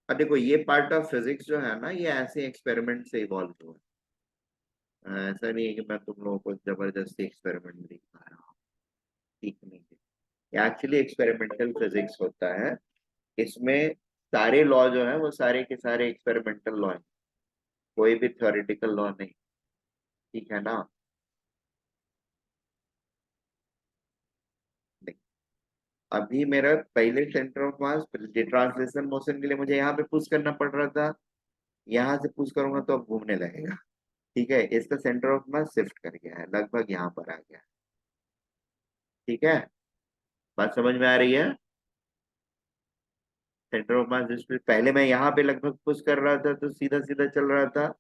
अब देखो ये पार्ट ऑफ फिजिक्स जो है ना, ये ऐसे एक्सपेरिमेंट से इवॉल्व हुआ है, ऐसा नहीं है कि मैं तुम लोगों को जबरदस्ती एक्सपेरिमेंट दिखा रहा हूँ, सीखने के। एक्चुअली एक्सपेरिमेंटल फिजिक्स होता है, इसमें सारे लॉ जो है वो सारे के सारे एक्सपेरिमेंटल लॉ है, कोई भी थ्योरेटिकल लॉ नहीं, ठीक है ना। नहीं, अभी मेरा पहले centre of mass translation motion के लिए मुझे यहाँ पे पुश करना पड़ रहा था, यहाँ से पुश करूंगा तो अब घूमने लगेगा, ठीक है। इसका सेंटर ऑफ मास शिफ्ट कर गया है, लगभग यहाँ पर आ गया, ठीक है, बात समझ में आ रही है। सेंटर ऑफ मास जिस पे पहले मैं यहाँ पे लगभग पुश कर रहा था तो सीधा सीधा चल रहा था,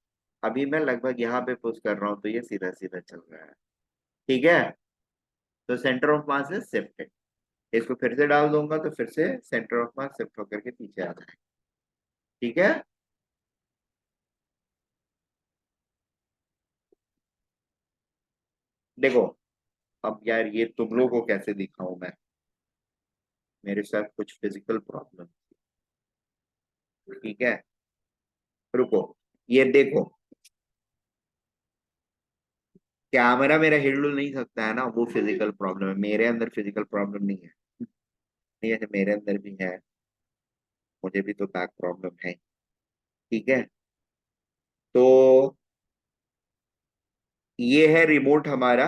अभी मैं लगभग यहाँ पे पुश कर रहा हूँ तो ये सीधा सीधा चल रहा है, ठीक है। तो centre of mass is shifted, इसको फिर से डाल दूंगा तो फिर से सेंटर ऑफ मास शिफ्ट होकर के पीछे आ जाएगा, ठीक है। देखो अब यार ये तुम लोगों को कैसे दिखाऊं मैं, मेरे साथ कुछ फिजिकल प्रॉब्लम, ठीक है, रुको, ये देखो कैमरा मेरा हिल नहीं सकता है ना, वो फिजिकल प्रॉब्लम है, मेरे अंदर फिजिकल प्रॉब्लम नहीं है, नहीं है, मेरे अंदर भी है, मुझे भी तो बैक प्रॉब्लम है, ठीक है। तो ये है रिमोट हमारा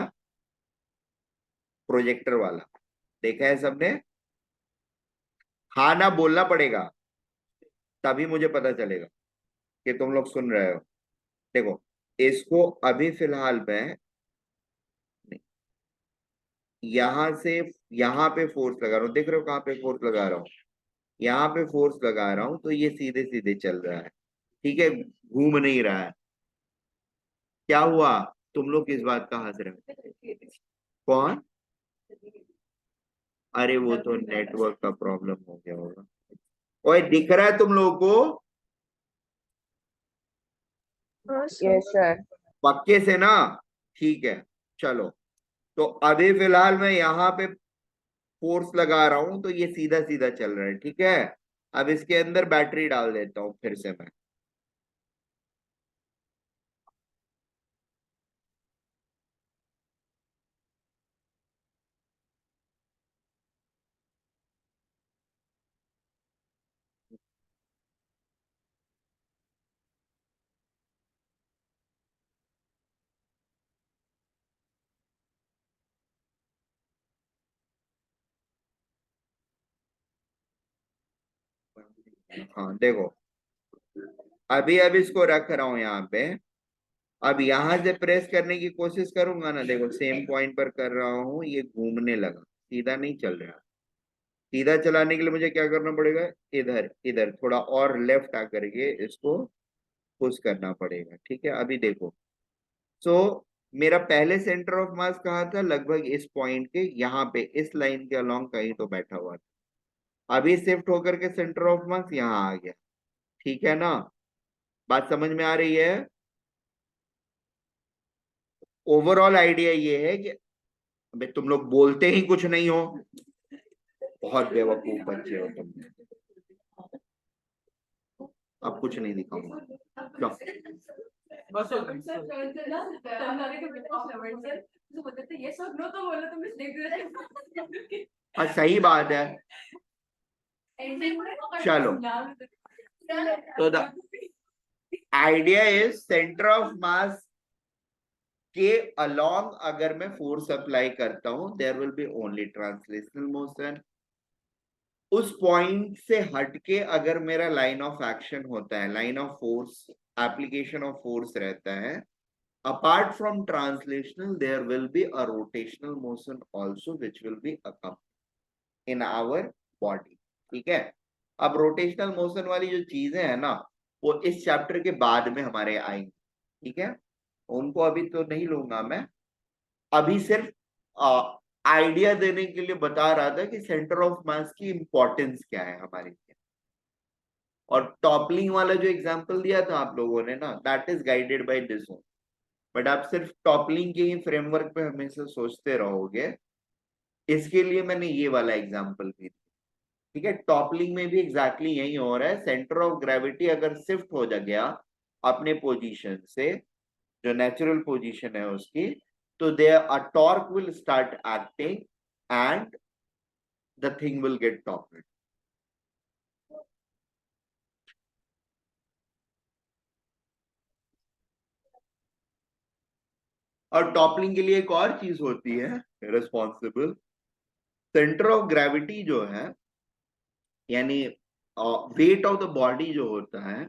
प्रोजेक्टर वाला, देखा है सबने? हाँ ना बोलना पड़ेगा, तभी मुझे पता चलेगा कि तुम लोग सुन रहे हो। देखो इसको अभी फिलहाल मैं यहां से यहाँ पे फोर्स लगा रहा हूँ, देख रहे हो कहाँ पे फोर्स लगा रहा हूँ, यहाँ पे फोर्स लगा रहा हूँ तो ये सीधे सीधे चल रहा है, ठीक है, घूम नहीं रहा है। क्या हुआ, तुम लोग किस बात का हंस रहे हो? कौन? अरे वो तो नेटवर्क का प्रॉब्लम हो गया होगा। ओए दिख रहा है तुम लोगों को? Yes, sir. पक्के से ना? ठीक है, चलो। तो अभी फिलहाल मैं यहाँ पे फोर्स लगा रहा हूं तो ये सीधा सीधा चल रहा है, ठीक है। अब इसके अंदर बैटरी डाल देता हूं फिर से मैं। हाँ देखो, अभी अब इसको रख रहा हूं यहाँ पे। अब यहां से प्रेस करने की कोशिश करूंगा ना, देखो सेम पॉइंट पर कर रहा हूं, ये घूमने लगा, सीधा नहीं चल रहा। सीधा चलाने के लिए मुझे क्या करना पड़ेगा, इधर इधर थोड़ा और लेफ्ट आकर के इसको पुश करना पड़ेगा, ठीक है। अभी देखो, सो मेरा पहले सेंटर ऑफ मास कहाँ था, लगभग इस पॉइंट के यहाँ पे, इस लाइन के अलोंग कहीं तो बैठा हुआ था। अभी शिफ्ट होकर के सेंटर ऑफ मास यहाँ आ गया, ठीक है ना। बात समझ में आ रही है। ओवरऑल आइडिया ये है कि अबे तुम लोग बोलते ही कुछ नहीं हो, बहुत बेवकूफ बच्चे हो तुम। अब कुछ नहीं दिखाऊंगा, लो। बस हो गई। हाँ सही बात है। चलो, तो the idea is centre of mass के अलोंग अगर मैं फोर्स अप्लाई करता हूं, there will be only translational motion. उस पॉइंट से हटके अगर मेरा लाइन ऑफ एक्शन होता है, line of force, application of force रहता है, apart from translational there will be a rotational motion also which will be accompanied in our body, ठीक है। अब रोटेशनल मोशन वाली जो चीजें है ना, वो इस चैप्टर के बाद में हमारे आएंगे, ठीक है। उनको अभी तो नहीं लूंगा मैं, अभी सिर्फ आइडिया देने के लिए बता रहा था कि सेंटर ऑफ मास की इंपॉर्टेंस क्या है हमारे लिए। और टॉपलिंग वाला जो एग्जांपल दिया था आप लोगों ने ना, that is guided by this one. But आप सिर्फ टॉपलिंग के ही फ्रेमवर्क पे हमेशा सोचते रहोगे, इसके लिए मैंने ये वाला एग्जांपल भी दिया, ठीक है। टॉपलिंग में भी एग्जैक्टली यही हो रहा है। सेंटर ऑफ ग्रेविटी अगर शिफ्ट हो जा गया अपने पोजीशन से, जो नेचुरल पोजीशन है उसकी, तो there a torque will start acting and the thing will get toppled. और टॉपलिंग के लिए एक और चीज होती है रिस्पॉन्सिबल। सेंटर ऑफ ग्रेविटी जो है, यानी वेट ऑफ द बॉडी जो होता है,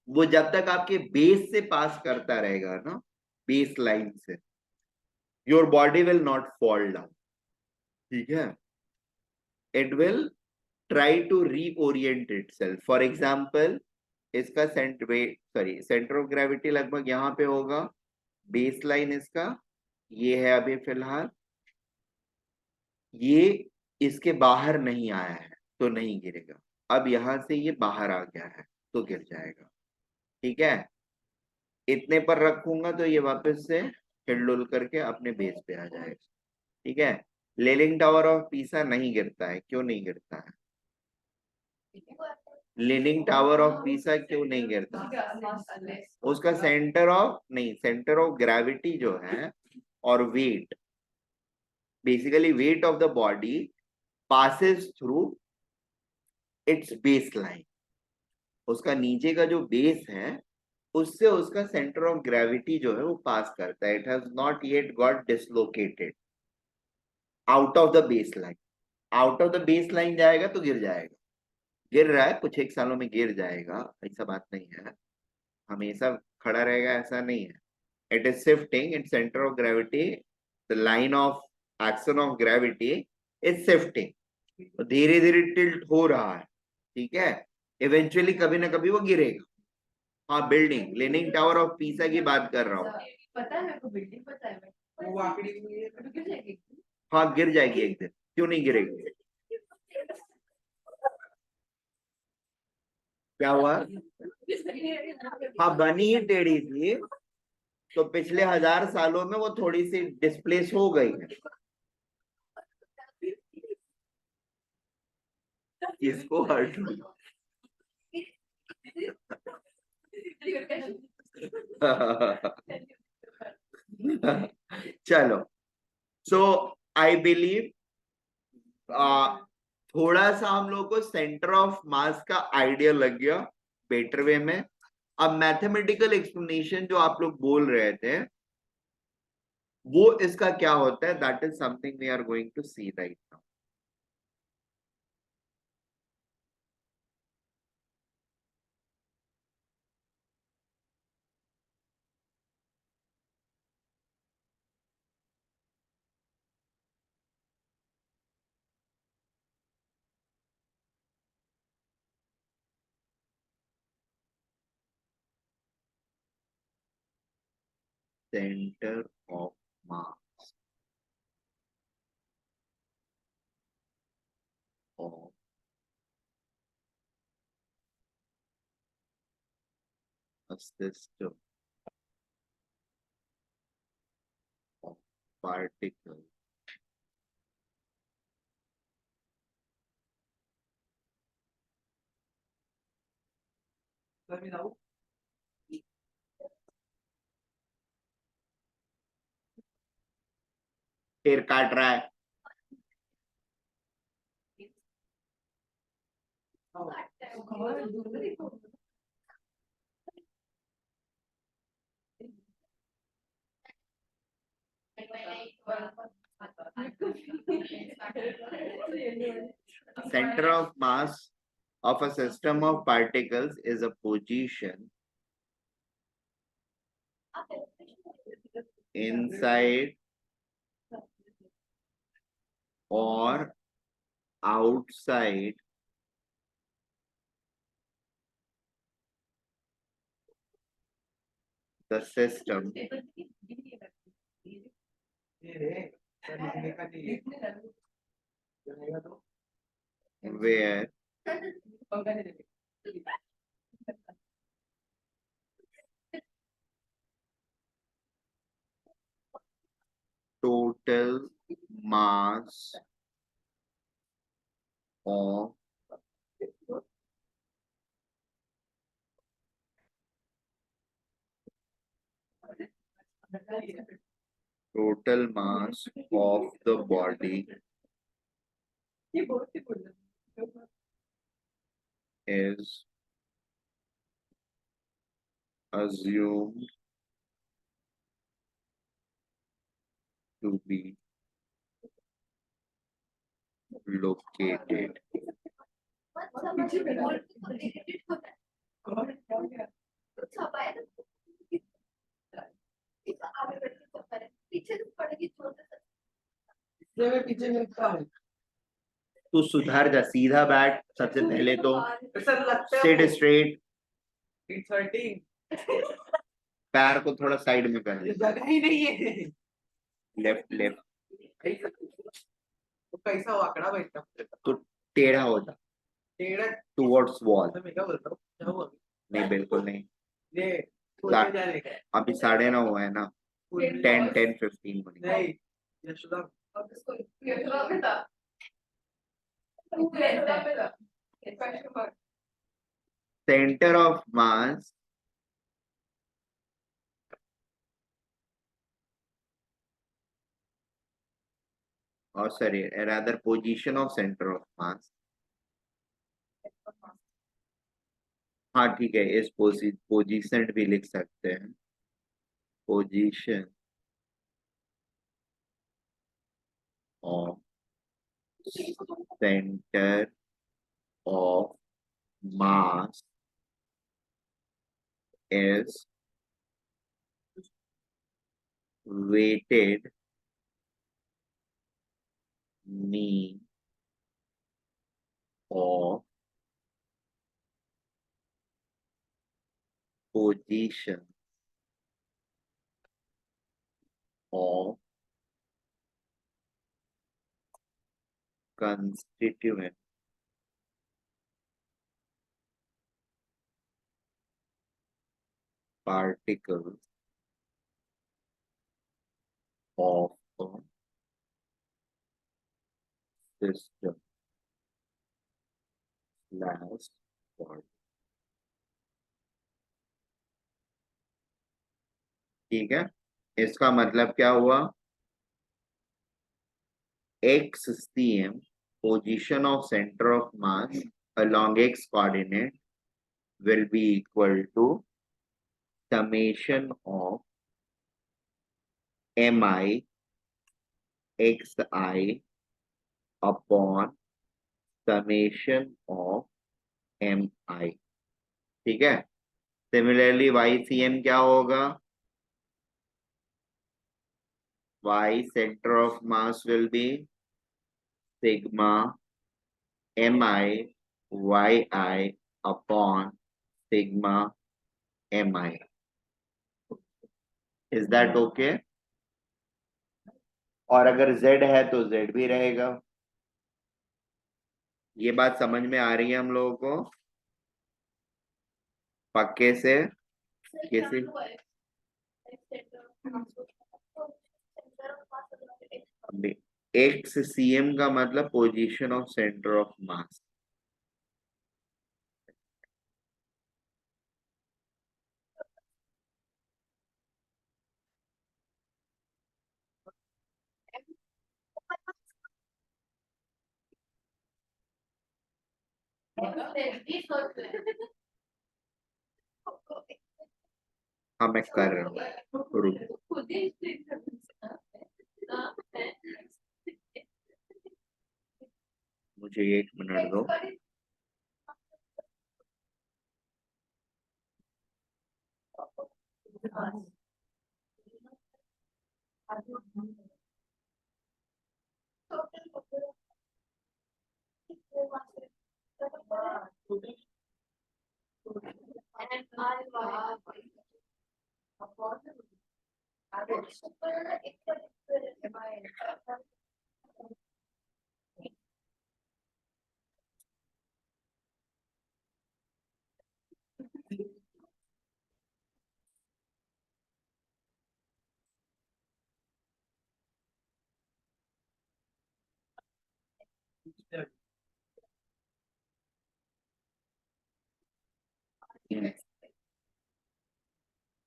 वो जब तक आपके बेस से पास करता रहेगा ना, बेस लाइन से, your body will not fall down, ठीक है। It will try to reorient itself. For example, इसका सेंटर ऑफ ग्रेविटी लगभग यहाँ पे होगा, बेस लाइन इसका ये है अभी फिलहाल, ये इसके बाहर नहीं आया है तो नहीं गिरेगा। अब यहां से ये बाहर आ गया है तो गिर जाएगा, ठीक है। इतने पर रखूंगा तो ये वापस से हिलडुल करके अपने बेस पे आ जाएगा, ठीक है। लेनिंग टावर ऑफ पीसा नहीं गिरता है, क्यों नहीं गिरता है? लीनिंग टावर ऑफ पीसा क्यों नहीं गिरता? उसका सेंटर ऑफ ग्रेविटी जो है और weight, basically weight of the body passes through its base line. उसका नीचे का जो बेस है उससे उसका सेंटर ऑफ ग्रेविटी जो है वो पास करता है। It has not yet got dislocated out of the base line. Out of the base line जाएगा तो गिर जाएगा, गिर रहा है, कुछ एक सालों में गिर जाएगा, ऐसा बात नहीं है। हमेशा खड़ा रहेगा ऐसा नहीं है। It is shifting in centre of gravity, the line of action of gravity is shifting, धीरे धीरे टिल्ट हो रहा है, ठीक है। इवेंचुअली कभी ना कभी वो गिरेगा। हाँ, building, leaning tower of Pisa की बात कर रहा हूँ। पता है मेरे को, बिल्डिंग पता है मेरे वो आंकड़ी हुई है। को, गिर जाएगी। हाँ गिर जाएगी एक दिन, क्यों नहीं गिरेगी? क्या हुआ? हाँ बनी ही टेढ़ी थी, तो पिछले 1000 सालों में वो थोड़ी सी डिस्प्लेस हो गई है। किसको हर्ट चलो, सो आई बिलीव थोड़ा सा हम लोग को सेंटर ऑफ मास का आइडिया लग गया बेटर वे में। अब मैथमेटिकल एक्सप्लेनेशन जो आप लोग बोल रहे थे वो इसका क्या होता है, that is something we are going to see right now. Center of mass of a system of particles Let me know. टेर काट रहा है। Oh, come on, do it. Center of mass of a system of particles is a position inside or outside the system ये लिखने का नहीं है तो where total mass of total mass of the body is assumed to be located इसलिए मैं पीछे लिखता हूँ तू सुधार जा, सीधा बैठ सबसे पहले तो, सर लगता सिट है स्ट्रेट, 13 पैर को थोड़ा साइड में कर दे, जगह ही नहीं है लेफ्ट लेफ्ट, तो कैसा हुआ आंकड़ा बैठता तो टेढ़ा होता टेढ़ा टुवर्ड्स वॉल। मैं क्या बोलता हूँ क्या हुआ नहीं बिल्कुल नहीं, ये सोचे जाने का अभी 9:30 हुआ है ना, 10:15 होने। नहीं यशोदा सेंटर ऑफ मास और sorry rather position of centre of मास, हाँ ठीक है, इस पोजीशन भी लिख सकते हैं, position of centre of mass is weighted mean of position of constituent particles of a system. last quadrant. ठीक है, इसका मतलब क्या हुआ? XCM, position of center of mass along x coordinate, will be equal to summation of mi xi upon summation of mi. ठीक है, similarly YCM क्या होगा? Y center of mass will be sigma mi yi upon sigma mi. Is that okay? और अगर Z है तो Z भी रहेगा। ये बात समझ में आ रही है हम लोगों को पक्के से? किसी XCM का मतलब पोजीशन ऑफ सेंटर ऑफ मास। हाँ मैं कर रहा हूँ, रुक। मुझे 1 मिनट दो।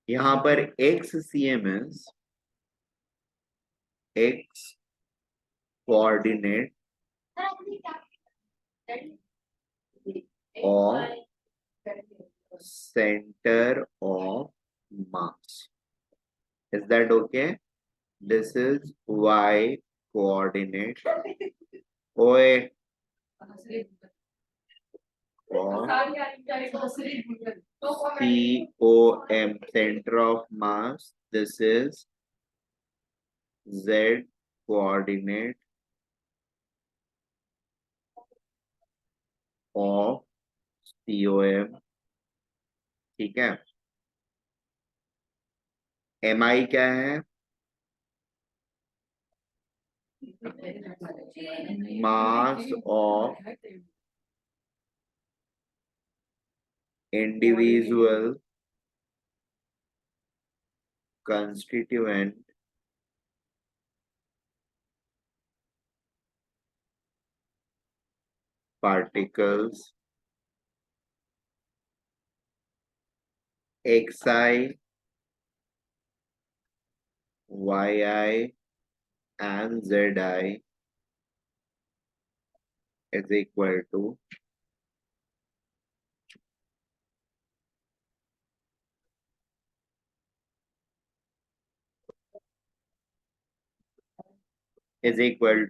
यहाँ पर XCM is x coordinate of center of mass. Is that okay? This is y coordinate. OA of COM, center of mass. This is Z coordinate of COM. ठीक है, MI क्या है? Mass of individual constituent particles xi, yi and zi is equal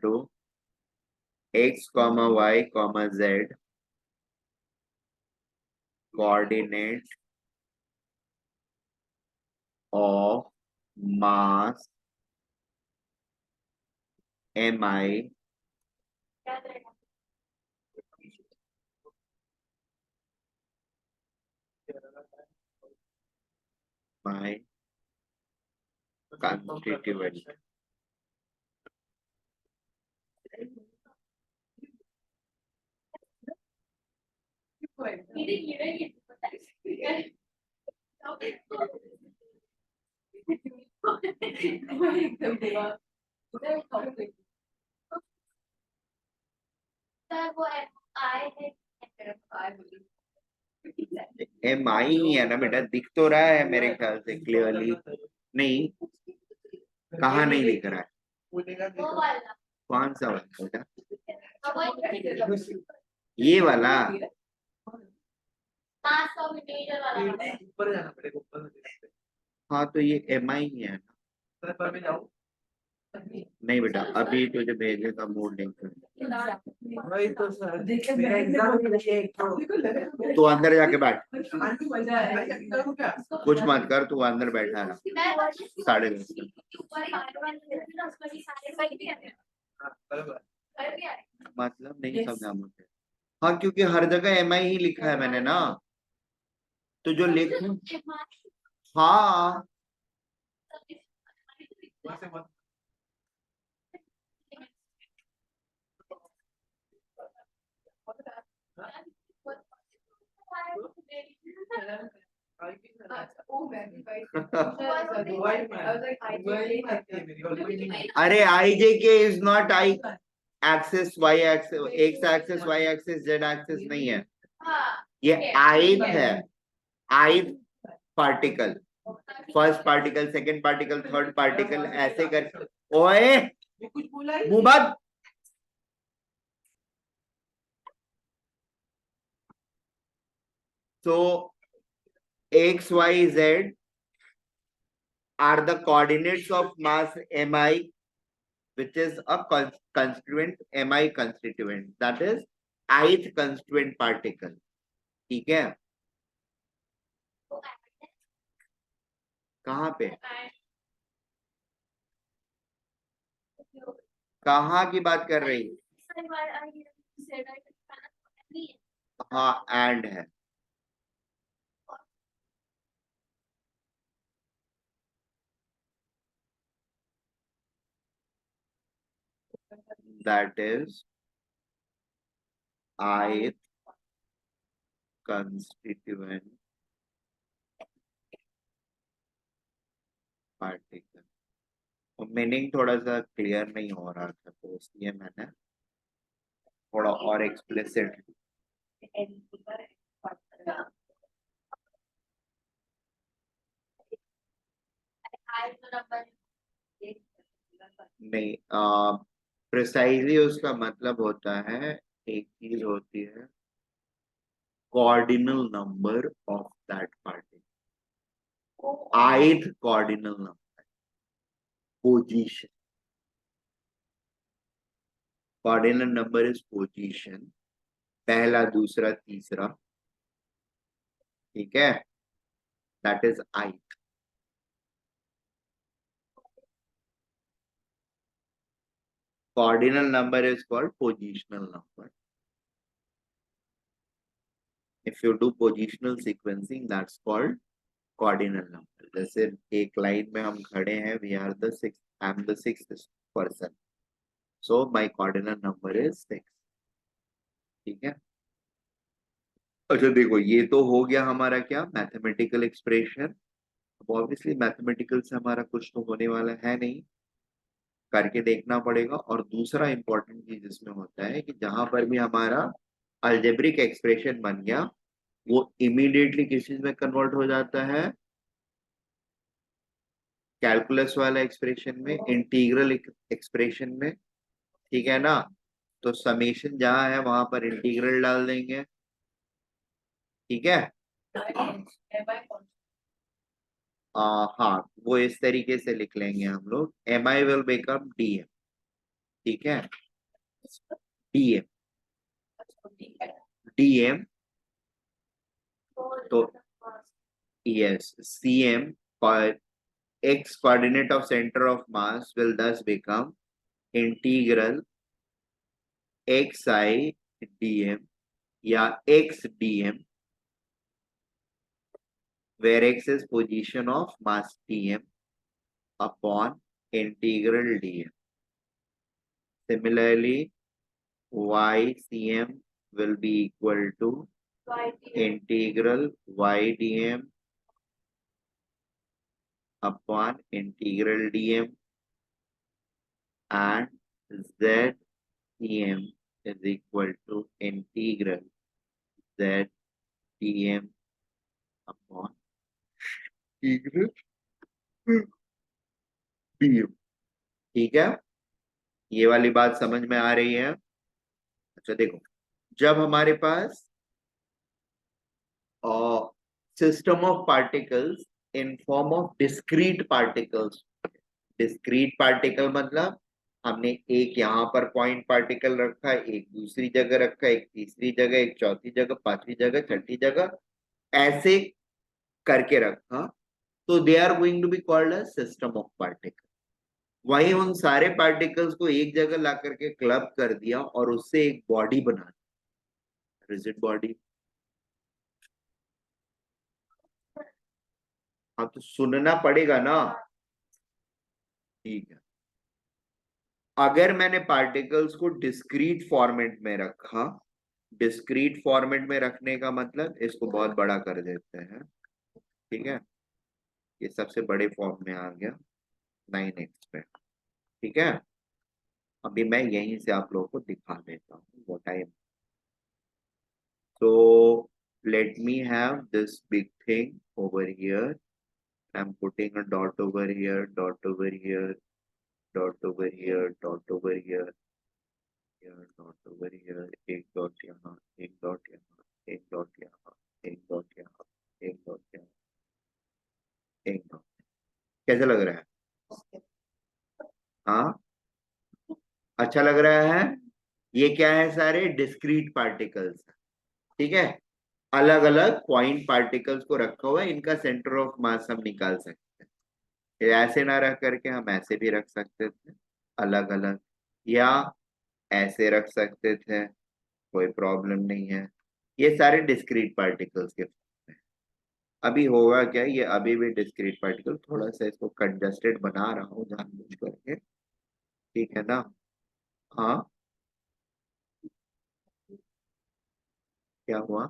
to x comma y comma z coordinate of mass mi my constituent. Sir वो आई है M आई ही है ना बेटा, दिख तो रहा है मेरे ख्याल से क्लियरली। नहीं, कहाँ नहीं दिख रहा है? वो वाला कौन सा वाला बेटा? ये वाला? मास ऑफ इंडिविजुअल वाला ऊपर जाना पड़ेगा, ऊपर से। हाँ तो ये एम आई ही है ना। सर पर मैं जाऊँ? नहीं बेटा, अभी तुझे भेजने का मूड नहीं कर। वही तो सर, मेरा एग्जाम भी लगे एक तो। तू अंदर जाके बैठ, मजा आएगा। कुछ मत कर, तू अंदर बैठा रहा। 10:30 हाँ, बराबर। मतलब नहीं समझा मुझे। हाँ क्योंकि हर जगह एम आई ही लिखा है मैंने ना, तो जो लिख, हाँ वहाँ से मत। दुबई में दुबई में आती है मेरी, और कोई नहीं। अरे I J K is not I axis, Y axis, X axis, Y axis, Z axis नहीं है, ये आइथ है। Ith particle, first particle, second particle, third particle, ऐसे कर। ओए वो कुछ बोला ही मुंह बंद। So x, y, z are the coordinates of mass mi, which is a constituent mi constituent, that is ith constituent particle. ठीक है? कहाँ पे, कहाँ की बात कर रही? हाँ एंड है। That is ith constituent particle। Meaning थोड़ा सा क्लियर नहीं हो रहा था, तो इसलिए मैंने थोड़ा और एक्सप्लिसिट। नहीं, प्रिसाइजली उसका मतलब होता है, एक चीज होती है cardinal number of that particle, ith cardinal number, position. Cardinal number is position, पहला, दूसरा, तीसरा, ठीक है, that is ith। Cardinal number is called positional number. If you do positional sequencing, that's called cardinal number. जैसे एक line में हम खड़े हैं, we are the sixth, I am the sixth person, so my cardinal number is 6। ठीक है? अच्छा देखो, ये तो हो गया हमारा क्या, मैथमेटिकल एक्सप्रेशन। अब ऑब्वियसली मैथमेटिकल से हमारा कुछ तो होने वाला है नहीं, करके देखना पड़ेगा। और दूसरा इंपॉर्टेंट चीज इसमें होता है कि जहां पर भी हमारा अलजेब्रिक एक्सप्रेशन बन गया, वो इमीडिएटली किस चीज में कन्वर्ट हो जाता है, कैलकुलस वाला एक्सप्रेशन में, इंटीग्रल एक्सप्रेशन में। ठीक है ना? तो समेशन जहां है वहां पर इंटीग्रल डाल देंगे। ठीक है? हाँ, वो इस तरीके से लिख लेंगे हम लोग, M I will become D M. ठीक है? डी एम, डी एम, तो yes, cm for x coordinate of center of mass will thus become integral xi dm या x dm, where x is position of mass dm upon integral dm. Similarly, y cm will be equal to integral y dm upon integral dm, and z cm is equal to integral Z Tm upon egress Dm। ठीक है, ये वाली बात समझ में आ रही है? अच्छा देखो, जब हमारे पास system of particles in form of discrete particles, discrete particle मतलब हमने एक यहाँ पर पॉइंट पार्टिकल रखा, एक दूसरी जगह रखा, एक तीसरी जगह, एक चौथी जगह, पांचवी जगह, छठी जगह, ऐसे करके रखा, तो they are going to be called a system of particle. वही उन सारे पार्टिकल्स को एक जगह ला करके क्लब कर दिया और उससे एक बॉडी बना दी, रिजिड बॉडी। हाँ तो सुनना पड़ेगा ना। ठीक है, अगर मैंने पार्टिकल्स को डिस्क्रीट फॉर्मेट में रखा, डिस्क्रीट फॉर्मेट में रखने का मतलब इसको बहुत बड़ा कर देते हैं, ठीक है, ये सबसे बड़े फॉर्म में आ गया 9x पे। ठीक है, अभी मैं यहीं से आप लोगों को दिखा देता हूँ what I am. So let me have this big thing over here, I am putting a dot over here, dot over here, dot over here, dot over here, dot over here, एक dot यहाँ, एक dot यहाँ, एक dot यहाँ, एक dot यहाँ, एक dot यहाँ, एक डॉट। कैसा लग रहा है? हाँ, अच्छा लग रहा है? ये क्या है? सारे डिस्क्रीट पार्टिकल्स, ठीक है, अलग अलग पॉइंट पार्टिकल्स को रखा हुआ है, इनका सेंटर ऑफ मास हम निकाल सकते हैं। ये ऐसे ना रख करके हम ऐसे भी रख सकते थे अलग अलग, या ऐसे रख सकते थे, कोई प्रॉब्लम नहीं है। ये सारे डिस्क्रीट पार्टिकल्स के form हैं। अभी होगा क्या, ये अभी भी डिस्क्रीट पार्टिकल, थोड़ा सा इसको कंजस्टेड बना रहा हूँ जानबूझ करके, ठीक है ना? हाँ, क्या हुआ?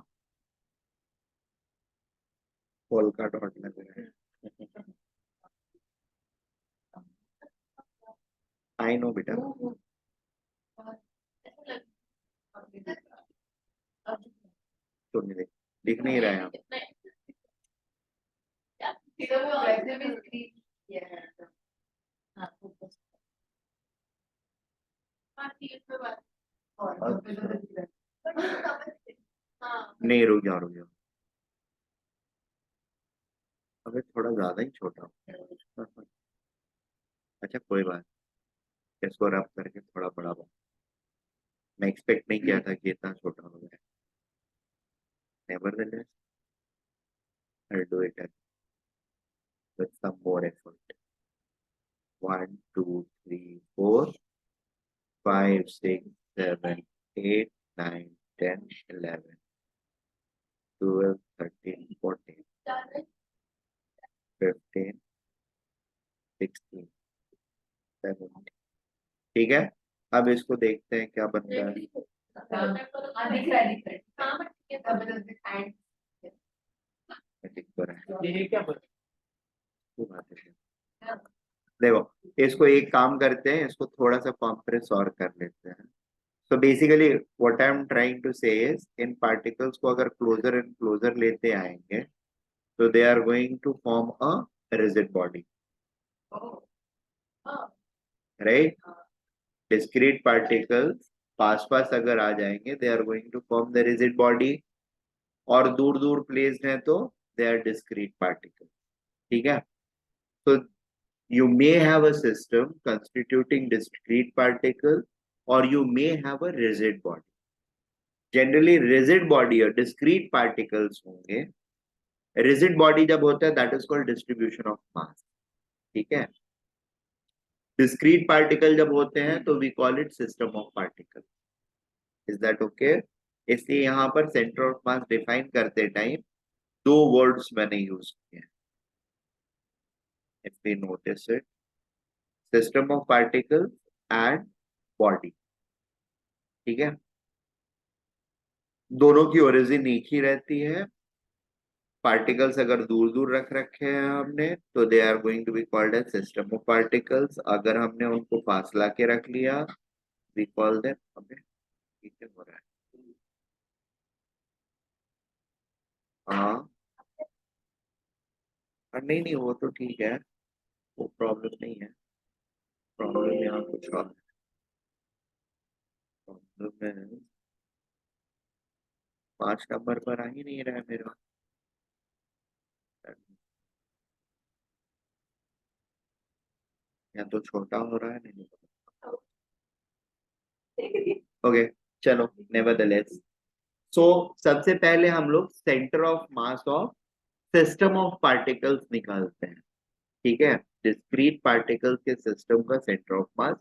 पोल का डॉट लग रहा है। आई नो बेटा, तो नहीं दिख नहीं रहा है। वैसे भी स्क्रीन किया है तो। नहीं, रुक जाओ रुक जाओ, अबे थोड़ा ज्यादा ही छोटा हो। अच्छा कोई बात, इसको रब करके थोड़ा बड़ा बना। मैं एक्सपेक्ट नहीं किया था कि इतना छोटा हो जाए। Nevertheless, I'll do it with some more effort. 1, 2, 3, 4, 5, 6, 7, 8, 9, 10, 11, 12, 13, 14, 15, 16, 17। ठीक है, अब इसको देखते हैं क्या बन रहा है। दिख रहा है, दिख रहा है। जबरदस्ती hand दिख तो रहा है। ये क्या बोल वो बात है। देखो, इसको एक काम करते हैं, इसको थोड़ा सा कॉम्प्रेस और कर लेते हैं। So basically what I'm trying to say is, in particles को अगर closer and closer लेते आएंगे तो they are going to form a rigid body, right? Discrete particles पास पास अगर आ जाएंगे they are going to form the rigid body, और दूर दूर placed हैं तो they are discrete particles। ठीक है, so you may have a system constituting discrete particles or you may have a rigid body। Generally rigid body और discrete particles होंगे। Rigid body जब होता है that is called distribution of mass, ठीक है। Discrete particle जब होते हैं तो we call it system of particle. Is that okay? इसलिए यहाँ पर सेंटर ऑफ मास डिफाइन करते टाइम दो वर्ड्स मैंने यूज किए हैं, if we notice it, system of particle and body. ठीक है, दोनों की ओरिजिन एक ही रहती है। पार्टिकल्स अगर दूर दूर रख रखे हैं हमने तो they are going to be called as system of particles. अगर हमने उनको फासला के रख लिया वी कॉल देम, अबे ठीक है हो रहा है, हाँ, नहीं नहीं, वो तो ठीक है, वो प्रॉब्लम नहीं है। प्रॉब्लम यहाँ कुछ और प्रॉब्लम है। 5 नंबर पर आ ही नहीं रहा है मेरा। या तो छोटा हो रहा है, नहीं। ओके, चलो, नेवरदलेस। सो सबसे पहले हम लोग centre of mass of system of particles निकालते हैं। ठीक है, डिस्क्रीट पार्टिकल्स के सिस्टम का सेंटर ऑफ मास।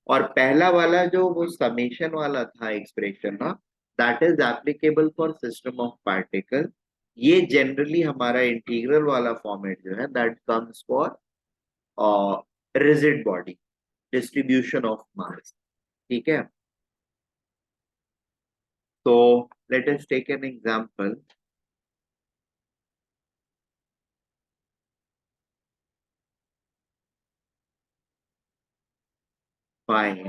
और पहला वाला जो वो समेशन वाला था एक्सप्रेशन ना, that is applicable for system of particle. ये जनरली हमारा इंटीग्रल वाला फॉर्मेट जो है, that comes for rigid body, distribution of mass. ठीक है, तो let us take an example. Fine.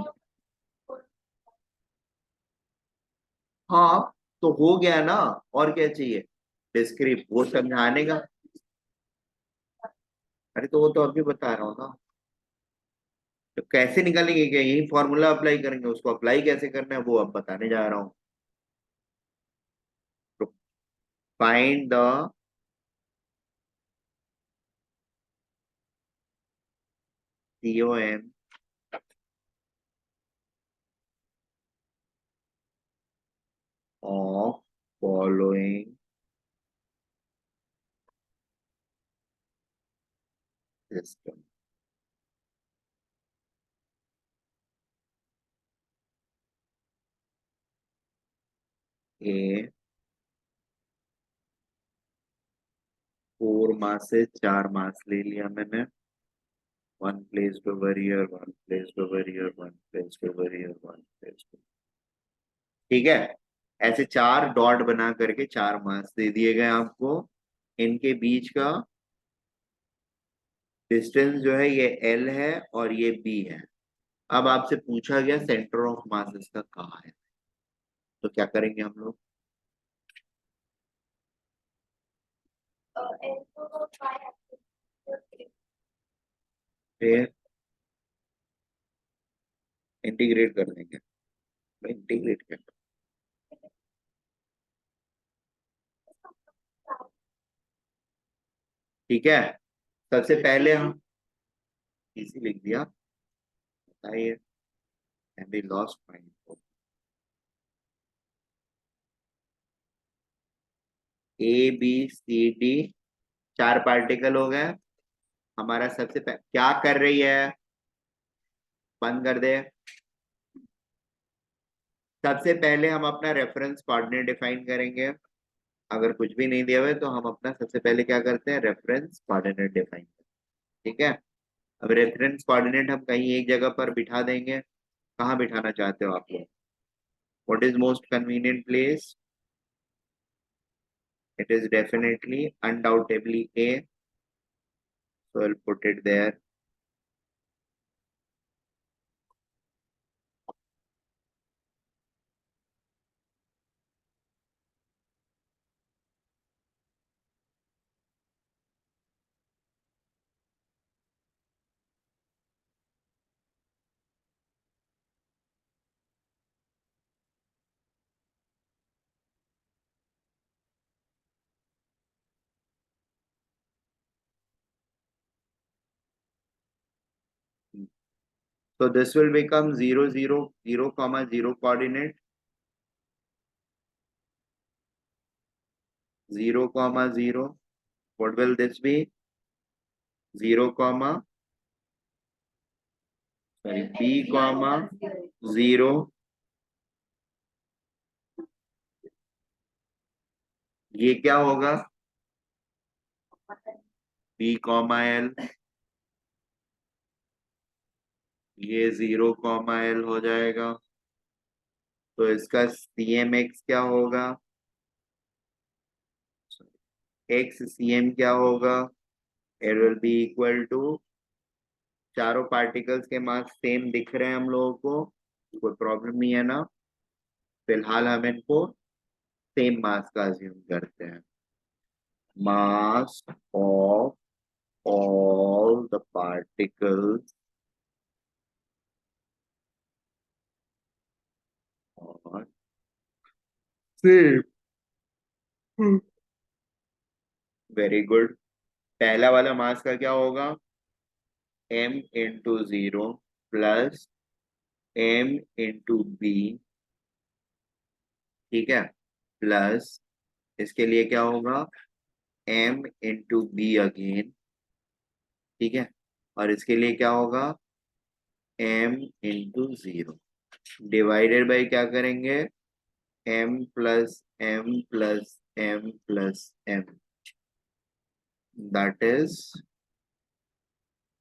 हाँ, तो हो गया ना, और क्या चाहिए? डिस्क्रिप्ट वो समझाने का। अरे तो वो तो अभी बता रहा हूँ ना। तो कैसे निकालेंगे, क्या यही फॉर्मूला अप्लाई करेंगे? उसको अप्लाई कैसे करना है वो अब बताने जा रहा हूँ। तो find the COM of following system. ए 4 मास से 4 मास ले लिया मैंने। One place over here, one place over here, one place over here, one place. ठीक है, ऐसे 4 डॉट बना करके 4 मास दे दिए गए आपको। इनके बीच का डिस्टेंस जो है ये L है और ये B है। अब आपसे पूछा गया सेंटर ऑफ मास इसका कहाँ है, तो क्या करेंगे हम लोग? फिर इंटीग्रेट कर देंगे। इंटीग्रेट कर, ठीक है। सबसे पहले हम इसी लिख दिया, बताइए। And lost point, ABCD 4 particle हो गए। हमारा सबसे पहले क्या कर रही है, बंद कर दे। सबसे पहले हम अपना रेफरेंस कोऑर्डिनेट डिफाइन करेंगे। अगर कुछ भी नहीं दिया हुआ है तो हम अपना सबसे पहले क्या करते हैं, रेफरेंस कोऑर्डिनेट डिफाइन करते हैं। ठीक है, अब रेफरेंस कोऑर्डिनेट हम कहीं एक जगह पर बिठा देंगे। कहाँ बिठाना चाहते हो आप लोग? What is most convenient place? It is definitely, undoubtedly A. So I'll put it there. So this will become 0, 0, 0, comma 0 coordinate, 0, comma 0. What will this be? 0, comma, sorry, B, comma 0. ये क्या होगा? B, comma L. ये 0, comma L हो जाएगा। तो इसका CMX क्या होगा? XCM क्या होगा? It will be equal to, चारों पार्टिकल्स के मास सेम दिख रहे हैं हम लोगों को, कोई प्रॉब्लम नहीं है ना? फिलहाल हम इनको सेम मास का अज्यूम करते हैं। mass of all the particles are same. Very good. पहला वाला मास का क्या होगा? m into 0 plus m into B, ठीक है, प्लस इसके लिए क्या होगा? m इंटू बी अगेन, ठीक है, और इसके लिए क्या होगा? m इंटू 0 डिवाइडेड बाई क्या करेंगे? m plus m plus m plus m, that is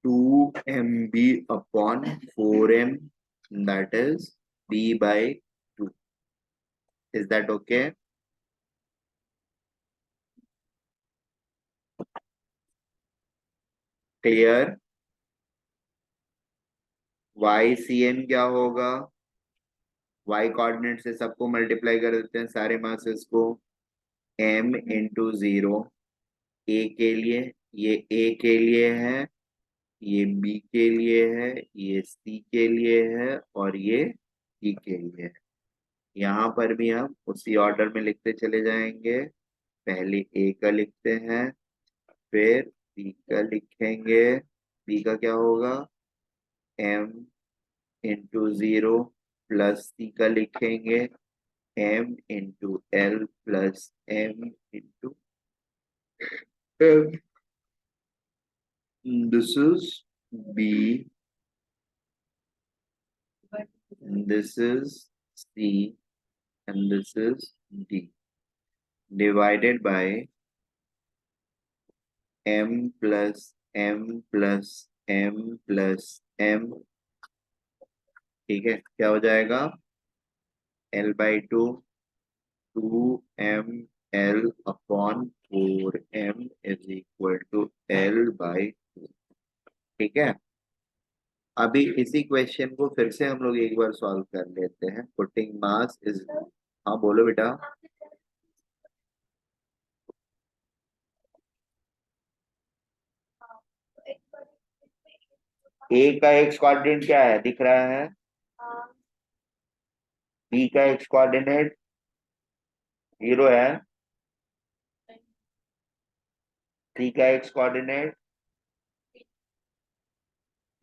2mb upon 4m, that is b by 2. Is that okay? Clear? YCn क्या होगा? y कोऑर्डिनेट से सबको मल्टीप्लाई कर देते हैं, सारे मासेस को। m इंटू 0 a के लिए, ये a के लिए है, ये b के लिए है, ये c के लिए है, और ये d के लिए है। यहाँ पर भी हम उसी ऑर्डर में लिखते चले जाएंगे। पहले a का लिखते हैं, फिर बी का लिखेंगे। बी का क्या होगा? m इंटू 0 प्लस सी का लिखेंगे m into L plus m into L. This is B, this is C, and this is D, divided by m plus m plus m plus m, ठीक है। क्या हो जाएगा? l by 2m upon 4m is equal to l by 2, ठीक है। अभी इसी question को फिर से हम लोग एक बार सॉल्व कर लेते हैं। पुटिंग मास इज, हाँ बोलो बेटा। ए का एक्स कोऑर्डिनेट क्या है, दिख रहा है? बी का एक्स कोऑर्डिनेट 0 है, सी का एक्स कोऑर्डिनेट,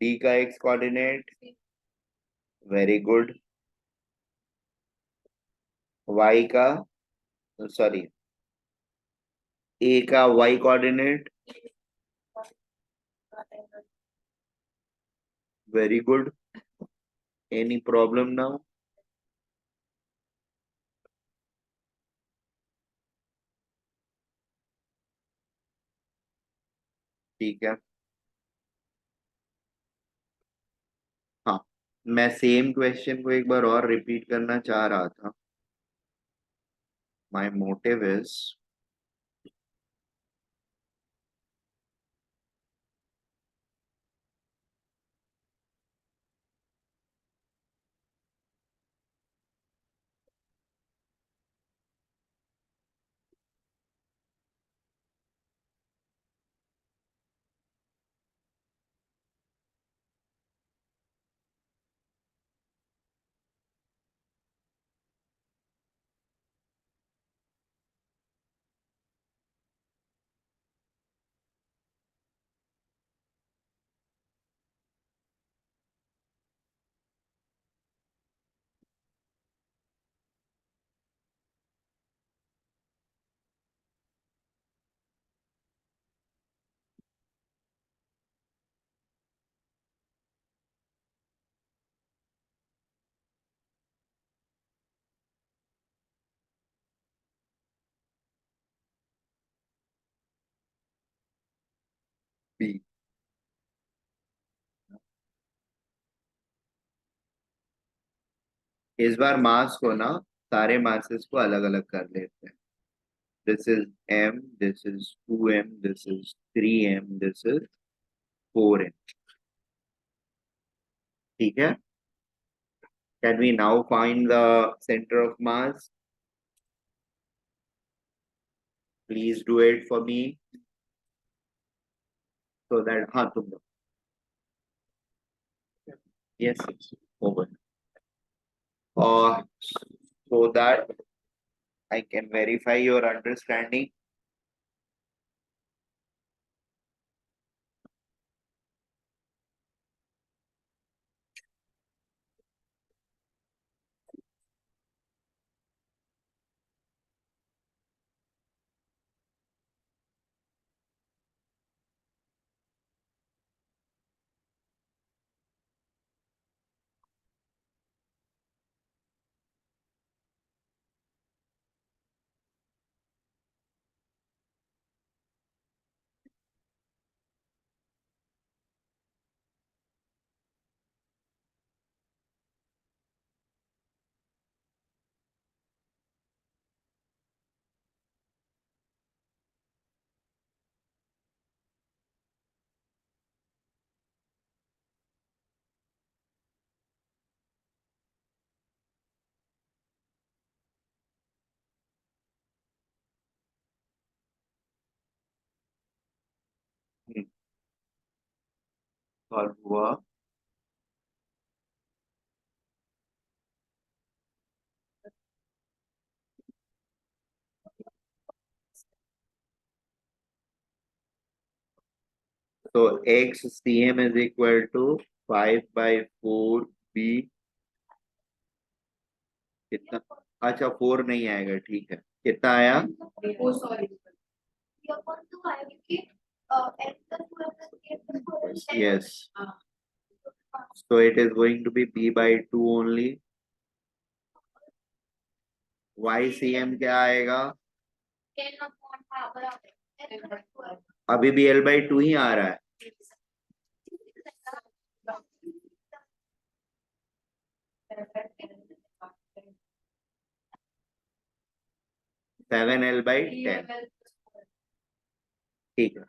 डी का X coordinate, very good. Y का, सॉरी, ए का Y coordinate, very good. Any problem now? ठीक है। हाँ, मैं सेम क्वेश्चन को एक बार और रिपीट करना चाह रहा था। My motive is B. इस बार मास को ना, सारे मासेस को अलग अलग कर लेते हैं। This is m, this is 2m, this is 3m, this is 4m, ठीक है। Can we now find the centre of mass? Please do it for me so that हाँ तुम दो. Yes, over. So that I can verify your understanding. Solve हुआ. So x cm is equal to 5/4 b. कितना? अच्छा 4 नहीं आएगा, ठीक है. कितना आया? Oh, sorry. ये अपन तो आया कि n plus 2 plus k plus 4 is 10. Yes. So it is going to be b/2 only. ycm क्या आएगा? 10 upon half बराबर n plus 2. अभी भी l/2 ही आ रहा है. Seven l/10. ठीक है.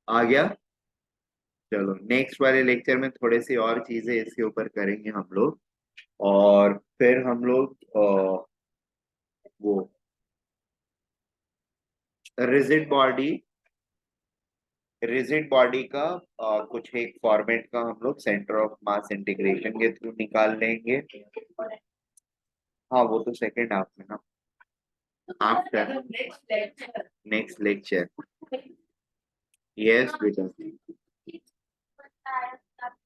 आ गया. चलो नेक्स्ट वाले लेक्चर में थोड़ी सी और चीजें इसके ऊपर करेंगे हम लोग. और फिर हम लोग वो रिजिड बॉडी का कुछ एक फॉर्मेट का हम लोग सेंटर ऑफ मास इंटीग्रेशन के थ्रू निकाल लेंगे. हाँ वो तो सेकंड हाफ में ना, after Next lecture. Next lecture. Yes बेटा.